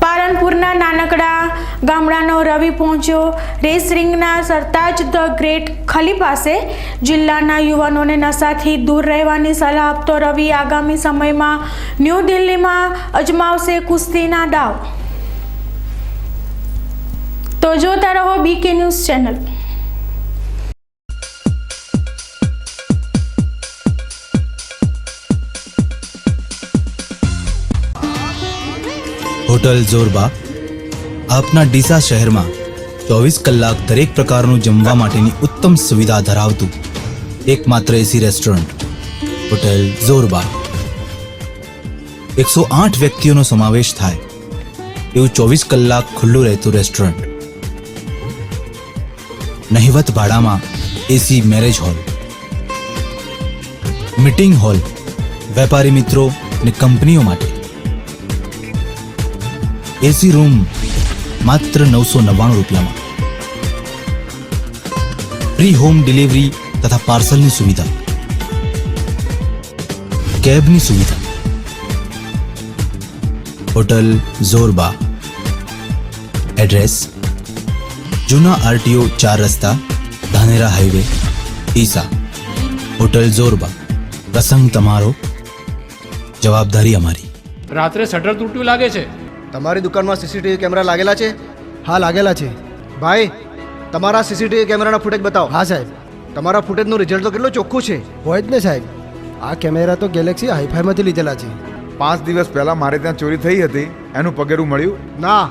પાલનપુરના નાનકડા ગામડાનો રવિ પહોંચ્યો race રિંગના Sartaj the great Khali પાસે. જિલ્લાના યુવાનોને નશાથી દૂર રહેવાની સલાહ આપતો રવિ આગામી સમયમાં ન્યૂ દિલ્હીમાં અજમાવશે કુસ્તીના દાવ. તો જોતા રહો BK ન્યૂઝ ચેનલ. હોટલ જોરબા આપના ડીસા શહેરમાં 24 કલાક દરેક પ્રકારનું જમવા માટેની ઉત્તમ સુવિધા ધરાવતું એકમાત્ર એસી રેસ્ટોરન્ટ હોટલ જોરબા. 108 વ્યક્તિઓનો સમાવેશ થાય એવું 24 કલાક ખુલ્લું રહેતું રેસ્ટોરન્ટ. નહિવત ભાડામાં એસી મેરેજ હોલ, મીટિંગ હોલ, વેપારી મિત્રો અને કંપનીઓ માટે એસી રૂમ માત્ર 999 રૂપિયામાં. ફ્રી હોમ ડિલિવરી તથા પાર્સલની સુવિધા, કેબની સુવિધા. હોટલ જોરબા. એડ્રેસ જૂના RTO 4 રસ્તા, ધાનેરા હાઈવે, ડીસા. હોટલ જોરબા. પ્રસંગ તમારો, જવાબદારી અમારી. રાત્રે શટર તૂટ્યું લાગે છે. તમારી દુકાનમાં CCTV કેમેરા લાગેલા છે? હા લાગેલા છે. ભાઈ તમારા CCTV કેમેરાના ફૂટેજ બતાવો. હા સાહેબ. તમારા ફૂટેજનું રિઝલ્ટ તો કેટલું ચોખ્ખું છે. હોય જ ને સાહેબ. આ કેમેરા તો ગેલેક્સી હાઈફાઈમાંથી લીધેલા છે. 5 દિવસ પહેલા મારે ત્યાં ચોરી થઈ હતી, એનું પગેરું મળ્યું? ના,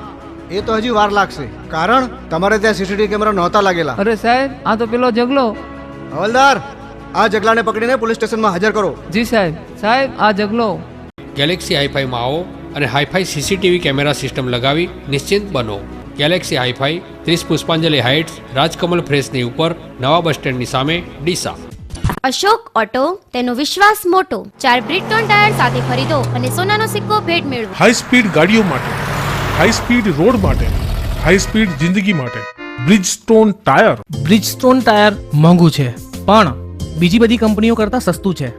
એ તો હજી વાર લાગશે. કારણ તમારે ત્યાં CCTV કેમેરા નહોતા લાગેલા. અરે સાહેબ, આ તો પેલો જગલો. હવલદાર, આ જગલાને પકડીને પોલીસ સ્ટેશનમાં હાજર કરો. જી સાહેબ. સાહેબ, આ જગલો. ગેલેક્સી હાઈફાઈમાં આવો અને હાઈફાઈ CCTV કેમેરા સિસ્ટમ લગાવી નિશ્ચિંત બનો. ગેલેક્સી હાઈફાઈ 30 પુષ્પાંજલિ હાઇટ્સ, રાજકમલ ફ્રેશની ઉપર, નવા બસ સ્ટેન્ડની સામે, ડીસા. અશોક ઓટો, તેનો વિશ્વાસ મોટો. 4 બ્રિજસ્ટોન ટાયર સાથે ખરીદો અને સોનાનો સિક્કો ભેટ મેળવો. હાઈ સ્પીડ ગાડીઓ માટે, હાઈ સ્પીડ રોડ માટે, હાઈ સ્પીડ જિંદગી માટે બ્રિજસ્ટોન ટાયર. બ્રિજસ્ટોન ટાયર મોંઘું છે પણ બીજી બધી કંપનીઓ કરતાં સસ્તું છે.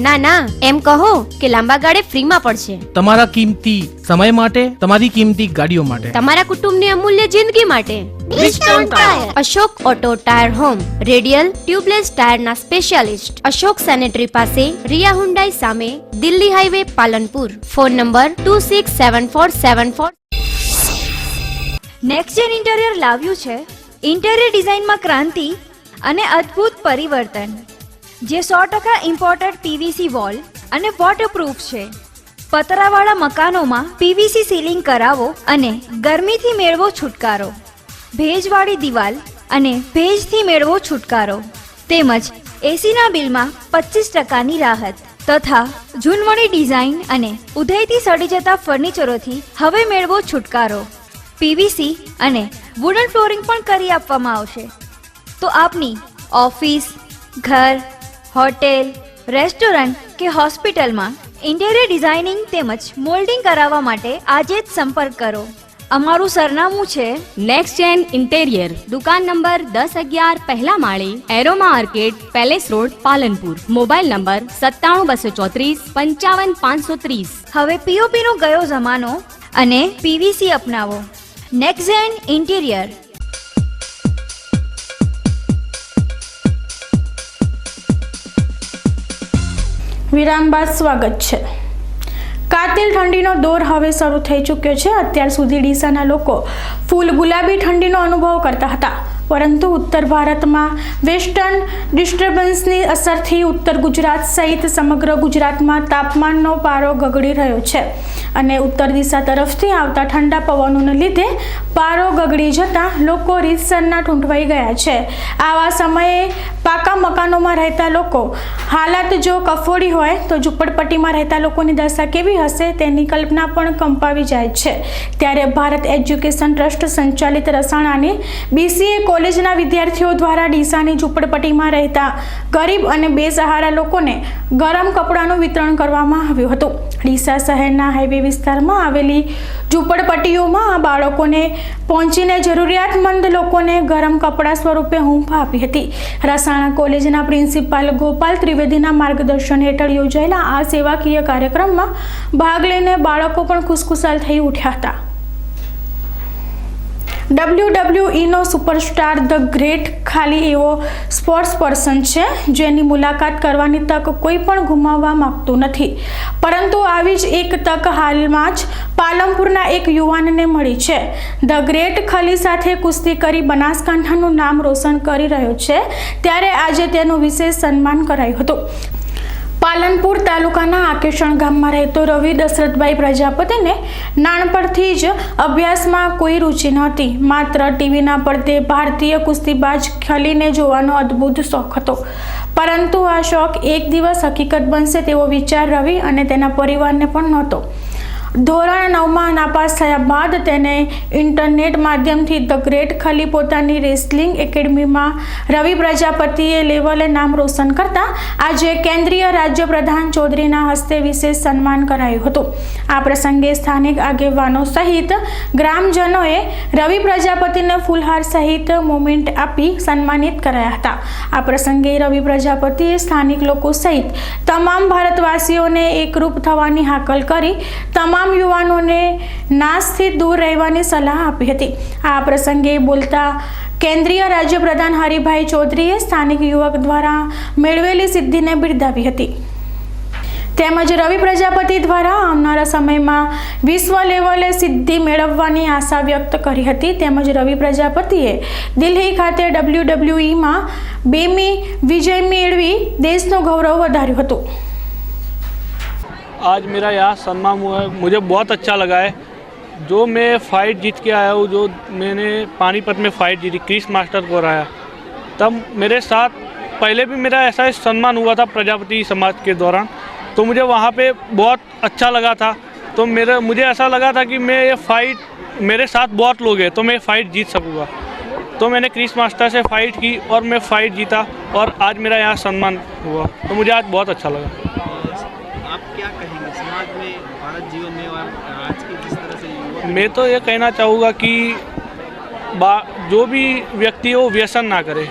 ના ના, એમ કહો કે લાંબા ગાળે ફ્રીમાં પડશે. તમારા કિંમતી સમય માટે, તમારી કિંમતી ગાડીઓ માટે, તમારા કુટુંબની અમૂલ્ય જિંદગી માટે. Bridgestone tyre. Ashok auto tyre home, radial tubeless ટાયરના સ્પેશિયાલિસ્ટ. અશોક સેનેટરી પાસે, રિયા હુન્ડાઈ સામે, Delhi highway, Palanpur. Phone number 267474. Next gen interior લાવ્યું છે ઇન્ટિરિયર ડિઝાઇનમાં ક્રાંતિ અને અદ્ભુત પરિવર્તન, જે 100% ઇમ્પોર્ટેડ PVC વોલ અને વોટરપ્રૂફ છે. પતરાવાળા મકાનોમાં PVC સીલિંગ કરાવો અને ગરમીથી મેળવો છુટકારો. ભેજવાળી દિવાલ અને ભેજથી મેળવો છુટકારો. તેમજ એસીના બિલમાં 25%ની રાહત તથા ઝૂનવણી ડિઝાઇન અને ઉધઈથી સડી જતા ફર્નિચરોથી હવે મેળવો છુટકારો. PVC અને વુડન ફ્લોરિંગ પણ કરી આપવામાં આવશે. તો આપની ઓફિસ, ઘર, હોટેલ, રેસ્ટોરન્ટ કે હોસ્પિટલમાં ઇન્ટિરિયર ડિઝાઇનિંગ તેમજ મોલ્ડિંગ કરાવવા માટે આજે જ સંપર્ક કરો. અમારું સરનામું છે નેક્સ્ટ જેન ઇન્ટેરિયર, દુકાન નંબર 1011, પહેલા માળે, aroma arcade, palace road, Palanpur. Mobile number 97 234 55 530. હવે POP નો ગયો જમાનો અને PVC અપનાવો. Next gen interior. વિરામ બાદ સ્વાગત છે. કાતિલ ઠંડીનો દોર હવે શરૂ થઈ ચૂક્યો છે. અત્યાર સુધી ડીસાના લોકો ફૂલ ગુલાબી ઠંડીનો અનુભવ કરતા હતા, પરંતુ ઉત્તર ભારતમાં વેસ્ટર્ન ડિસ્ટર્બન્સની અસરથી ઉત્તર ગુજરાત સહિત સમગ્ર ગુજરાતમાં તાપમાનનો પારો ગગડી રહ્યો છે અને ઉત્તર દિશા તરફથી આવતા ઠંડા પવનોને લીધે પારો ગગડી જતા લોકો રીતસરના ઠૂંઠવાઈ ગયા છે. આવા સમયે પાકા મકાનોમાં રહેતા લોકો હાલત જો કફોડી હોય તો ઝૂંપડપટ્ટીમાં રહેતા લોકોની દશા કેવી હશે તેની કલ્પના પણ કંપાવી જાય છે. ત્યારે ભારત એજ્યુકેશન ટ્રસ્ટ સંચાલિત રસાણાની BCA કોલેજના વિદ્યાર્થીઓ દ્વારા ડીસાની ઝૂંપડપટ્ટીમાં રહેતા ગરીબ અને બેસહારા લોકોને ગરમ કપડાનું વિતરણ કરવામાં આવ્યું હતું. ડીસા શહેરના હાઈવે વિસ્તારમાં આવેલી ઝૂંપડપટ્ટીઓમાં આ બાળકોને પહોંચીને જરૂરિયાતમંદ લોકોને ગરમ કપડાં સ્વરૂપે હૂંફ આપી હતી. રસાણા કોલેજના પ્રિન્સિપાલ ગોપાલ ત્રિવેદીના માર્ગદર્શન હેઠળ યોજાયેલા આ સેવાકીય કાર્યક્રમમાં ભાગ લઈને બાળકો પણ ખુશખુશાલ થઈ ઉઠ્યા હતા. WWEનો સુપરસ્ટાર ધ ગ્રેટ ખાલી એવો સ્પોર્ટ્સ પર્સન છે જેની મુલાકાત કરવાની તક કોઈ પણ ગુમાવવા માંગતું નથી, પરંતુ આવી જ એક તક હાલમાં જ પાલનપુરના એક યુવાનને મળી છે. ધ ગ્રેટ ખલી સાથે કુસ્તી કરી બનાસકાંઠાનું નામ રોશન કરી રહ્યો છે, ત્યારે આજે તેનું વિશેષ સન્માન કરાયું હતું. પાલનપુર તાલુકાના આકેશણ ગામમાં રહેતો રવિ દશરથભાઈ પ્રજાપતિને નાનપણથી જ અભ્યાસમાં કોઈ રુચિ નહોતી. માત્ર ટીવીના પડદે ભારતીય કુસ્તીબાજ ખલીને જોવાનો અદ્ભુત શોખ હતો, પરંતુ આ શોખ એક દિવસ હકીકત બનશે તેવો વિચાર રવિ અને તેના પરિવારને પણ નહોતો. ધોરણ 9માં નાપાસ થયા બાદ તેને ઇન્ટરનેટ માધ્યમથી ધ ગ્રેટ ખલી પોતાની રેસલિંગ એકેડમીમાં રવિ પ્રજાપતિએ લેવલે નામ રોશન કરતા આજે કેન્દ્રીય રાજ્ય પ્રધાન ચૌધરીના હસ્તે વિશેષ સન્માન કરાયું હતું. આ પ્રસંગે સ્થાનિક આગેવાનો સહિત ગ્રામજનોએ રવિ પ્રજાપતિને ફૂલહાર સહિત મોમેન્ટ આપી સન્માનિત કરાયા હતા. આ પ્રસંગે રવિ પ્રજાપતિએ સ્થાનિક લોકો સહિત તમામ ભારતવાસીઓને એકરૂપ થવાની હાકલ કરી તમામ યુવાનોને નાશથી દૂર રહેવાની સલાહ આપી હતી. આ પ્રસંગે બોલતા કેન્દ્રીય રાજ્ય પ્રધાન હરિભાઈ ચૌધરીએ સ્થાનિક યુવક દ્વારા મેળવેલી સિદ્ધિને બિરદાવી હતી. તેમજ રવિ પ્રજાપતિ દ્વારા આવનારા સમયમાં વિશ્વ લેવલે સિદ્ધિ મેળવવાની આશા વ્યક્ત કરી હતી. તેમજ રવિ પ્રજાપતિએ દિલ્હી ખાતે WWEમાં 2મી વિજય મેળવી દેશનું ગૌરવ વધાર્યું હતું. आज मेरा यहाँ सम्मान हुआ है, मुझे बहुत अच्छा लगा है. जो मैं फाइट जीत के आया हूँ, जो मैंने पानीपत में फाइट जीती, क्रिस मास्टर को हराया, तब मेरे साथ पहले भी मेरा ऐसा सम्मान हुआ था प्रजापति समाज के दौरान, तो मुझे वहाँ पे बहुत अच्छा लगा था. तो मुझे ऐसा लगा था कि मैं ये फाइट, मेरे साथ बहुत लोग हैं तो मैं फाइट जीत सकूँगा. तो मैंने क्रिस मास्टर से फाइट की और मैं फाइट जीता और आज मेरा यहाँ सम्मान हुआ, तो मुझे आज बहुत अच्छा लगा. आप क्या कहेंगे समाज में, भारत जीवन में और आज की जिस तरह से युवा, मैं तो ये कहना चाहूँगा कि जो भी व्यक्ति है वो व्यसन ना करे,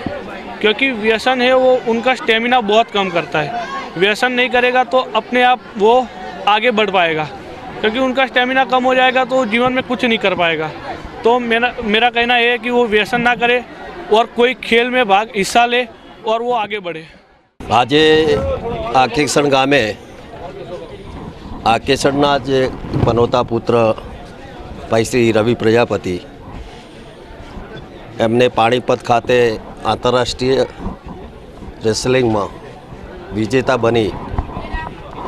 क्योंकि व्यसन है वो उनका स्टेमिना बहुत कम करता है. व्यसन नहीं करेगा तो अपने आप वो आगे बढ़ पाएगा, क्योंकि उनका स्टेमिना कम हो जाएगा तो जीवन में कुछ नहीं कर पाएगा. तो मेरा कहना ये है कि वो व्यसन ना करे और कोई खेल में हिस्सा ले और वो आगे बढ़े. આજે આકેસણ ગામે આકેસણના જે પનોતા પુત્ર ભાઈ શ્રી રવિ પ્રજાપતિ એમને પાણીપત ખાતે આંતરરાષ્ટ્રીય રેસલિંગમાં વિજેતા બની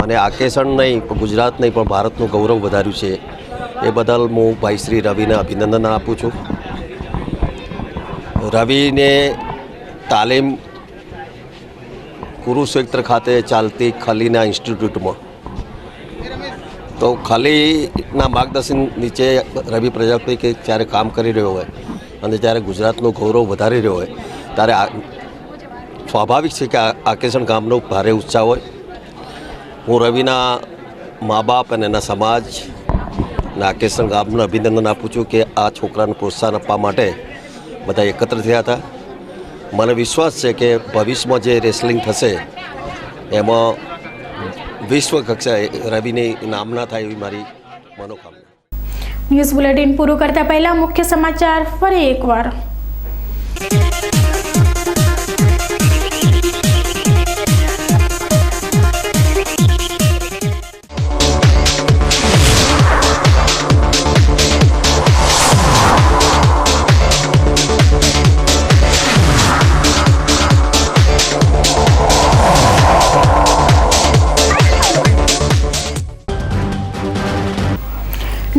અને આકેસણ નહીં, ગુજરાત નહીં પણ ભારતનું ગૌરવ વધાર્યું છે. એ બદલ હું ભાઈ શ્રી રવિને અભિનંદન આપું છું. રવિને તાલીમ કુરુક્ષેત્ર ખાતે ચાલતી ખલીના ઇન્સ્ટિટ્યૂટમાં, તો ખલીના માર્ગદર્શન નીચે રવિ પ્રજાપતિ કે જ્યારે કામ કરી રહ્યો હોય અને જ્યારે ગુજરાતનું ગૌરવ વધારી રહ્યો હોય ત્યારે સ્વાભાવિક છે કે આકેસણ ગામનો ભારે ઉત્સાહ હોય. હું રવિના મા બાપ અને એના સમાજ અને આકેસણ ગામને અભિનંદન આપું છું કે આ છોકરાને પ્રોત્સાહન આપવા માટે બધા એકત્ર થયા હતા. મને વિશ્વાસ છે કે ભવિષ્યમાં જે રેસલિંગ થશે એમાં વિશ્વ કક્ષાએ રવિની નામના થાય એવી મારી મનોકામના. ન્યૂઝ બુલેટિન પૂરું કરતા પહેલા મુખ્ય સમાચાર ફરી એકવાર.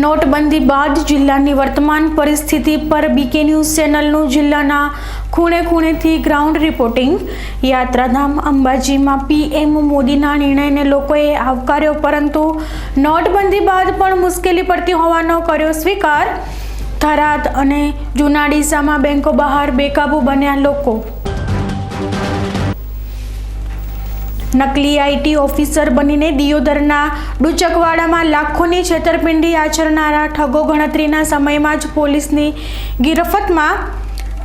નોટબંધી બાદ જિલ્લાની વર્તમાન પરિસ્થિતિ પર બીકે ન્યૂઝ ચેનલનું જિલ્લાના ખૂણે ખૂણેથી ગ્રાઉન્ડ રિપોર્ટિંગ. યાત્રાધામ અંબાજીમાં પીએમ મોદીના નિર્ણયને લોકોએ આવકાર્યો, પરંતુ નોટબંધી બાદ પણ મુશ્કેલી પડતી હોવાનો કર્યો સ્વીકાર. થરાદ અને જૂના ડીસામાં બેંકો બહાર બેકાબૂ બન્યા લોકો. નકલી આઈટી ઓફિસર બનીને દિયોદરના ડુચકવાડામાં લાખોની છેતરપિંડી આચરનારા ઠગો ગણતરીના સમયમાં જ પોલીસની ગિરફતમાં.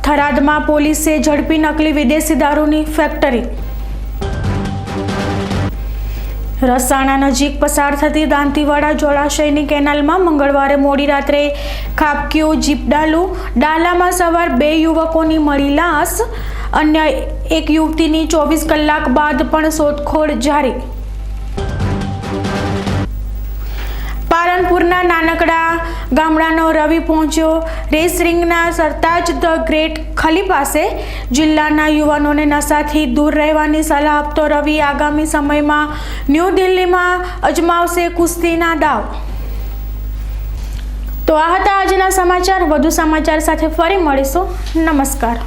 થરાદમાં પોલીસે ઝડપી નકલી વિદેશી દારૂની ફેક્ટરી. રસાણા નજીક પસાર થતી દાંતીવાડા જળાશયની કેનાલમાં મંગળવારે મોડી રાત્રે ખાબક્યું જીપડાલું. ડાલામાં સવાર 2 યુવકોની મળી લાશ. અન્ય એક યુવતીની 24 કલાક બાદ પણ શોધખોળ જારી. પાલનપુરના નાનકડા ગામડાનો રવિ પહોંચ્યો race રિંગના Sartaj the great Khali પાસે. જિલ્લાના યુવાનોને નશાથી દૂર રહેવાની સલાહ આપતો રવિ આગામી સમયમાં ન્યૂ દિલ્હીમાં અજમાવશે કુસ્તીના દાવ. તો આ હતા આજના સમાચાર. વધુ સમાચાર સાથે ફરી મળીશું. નમસ્કાર.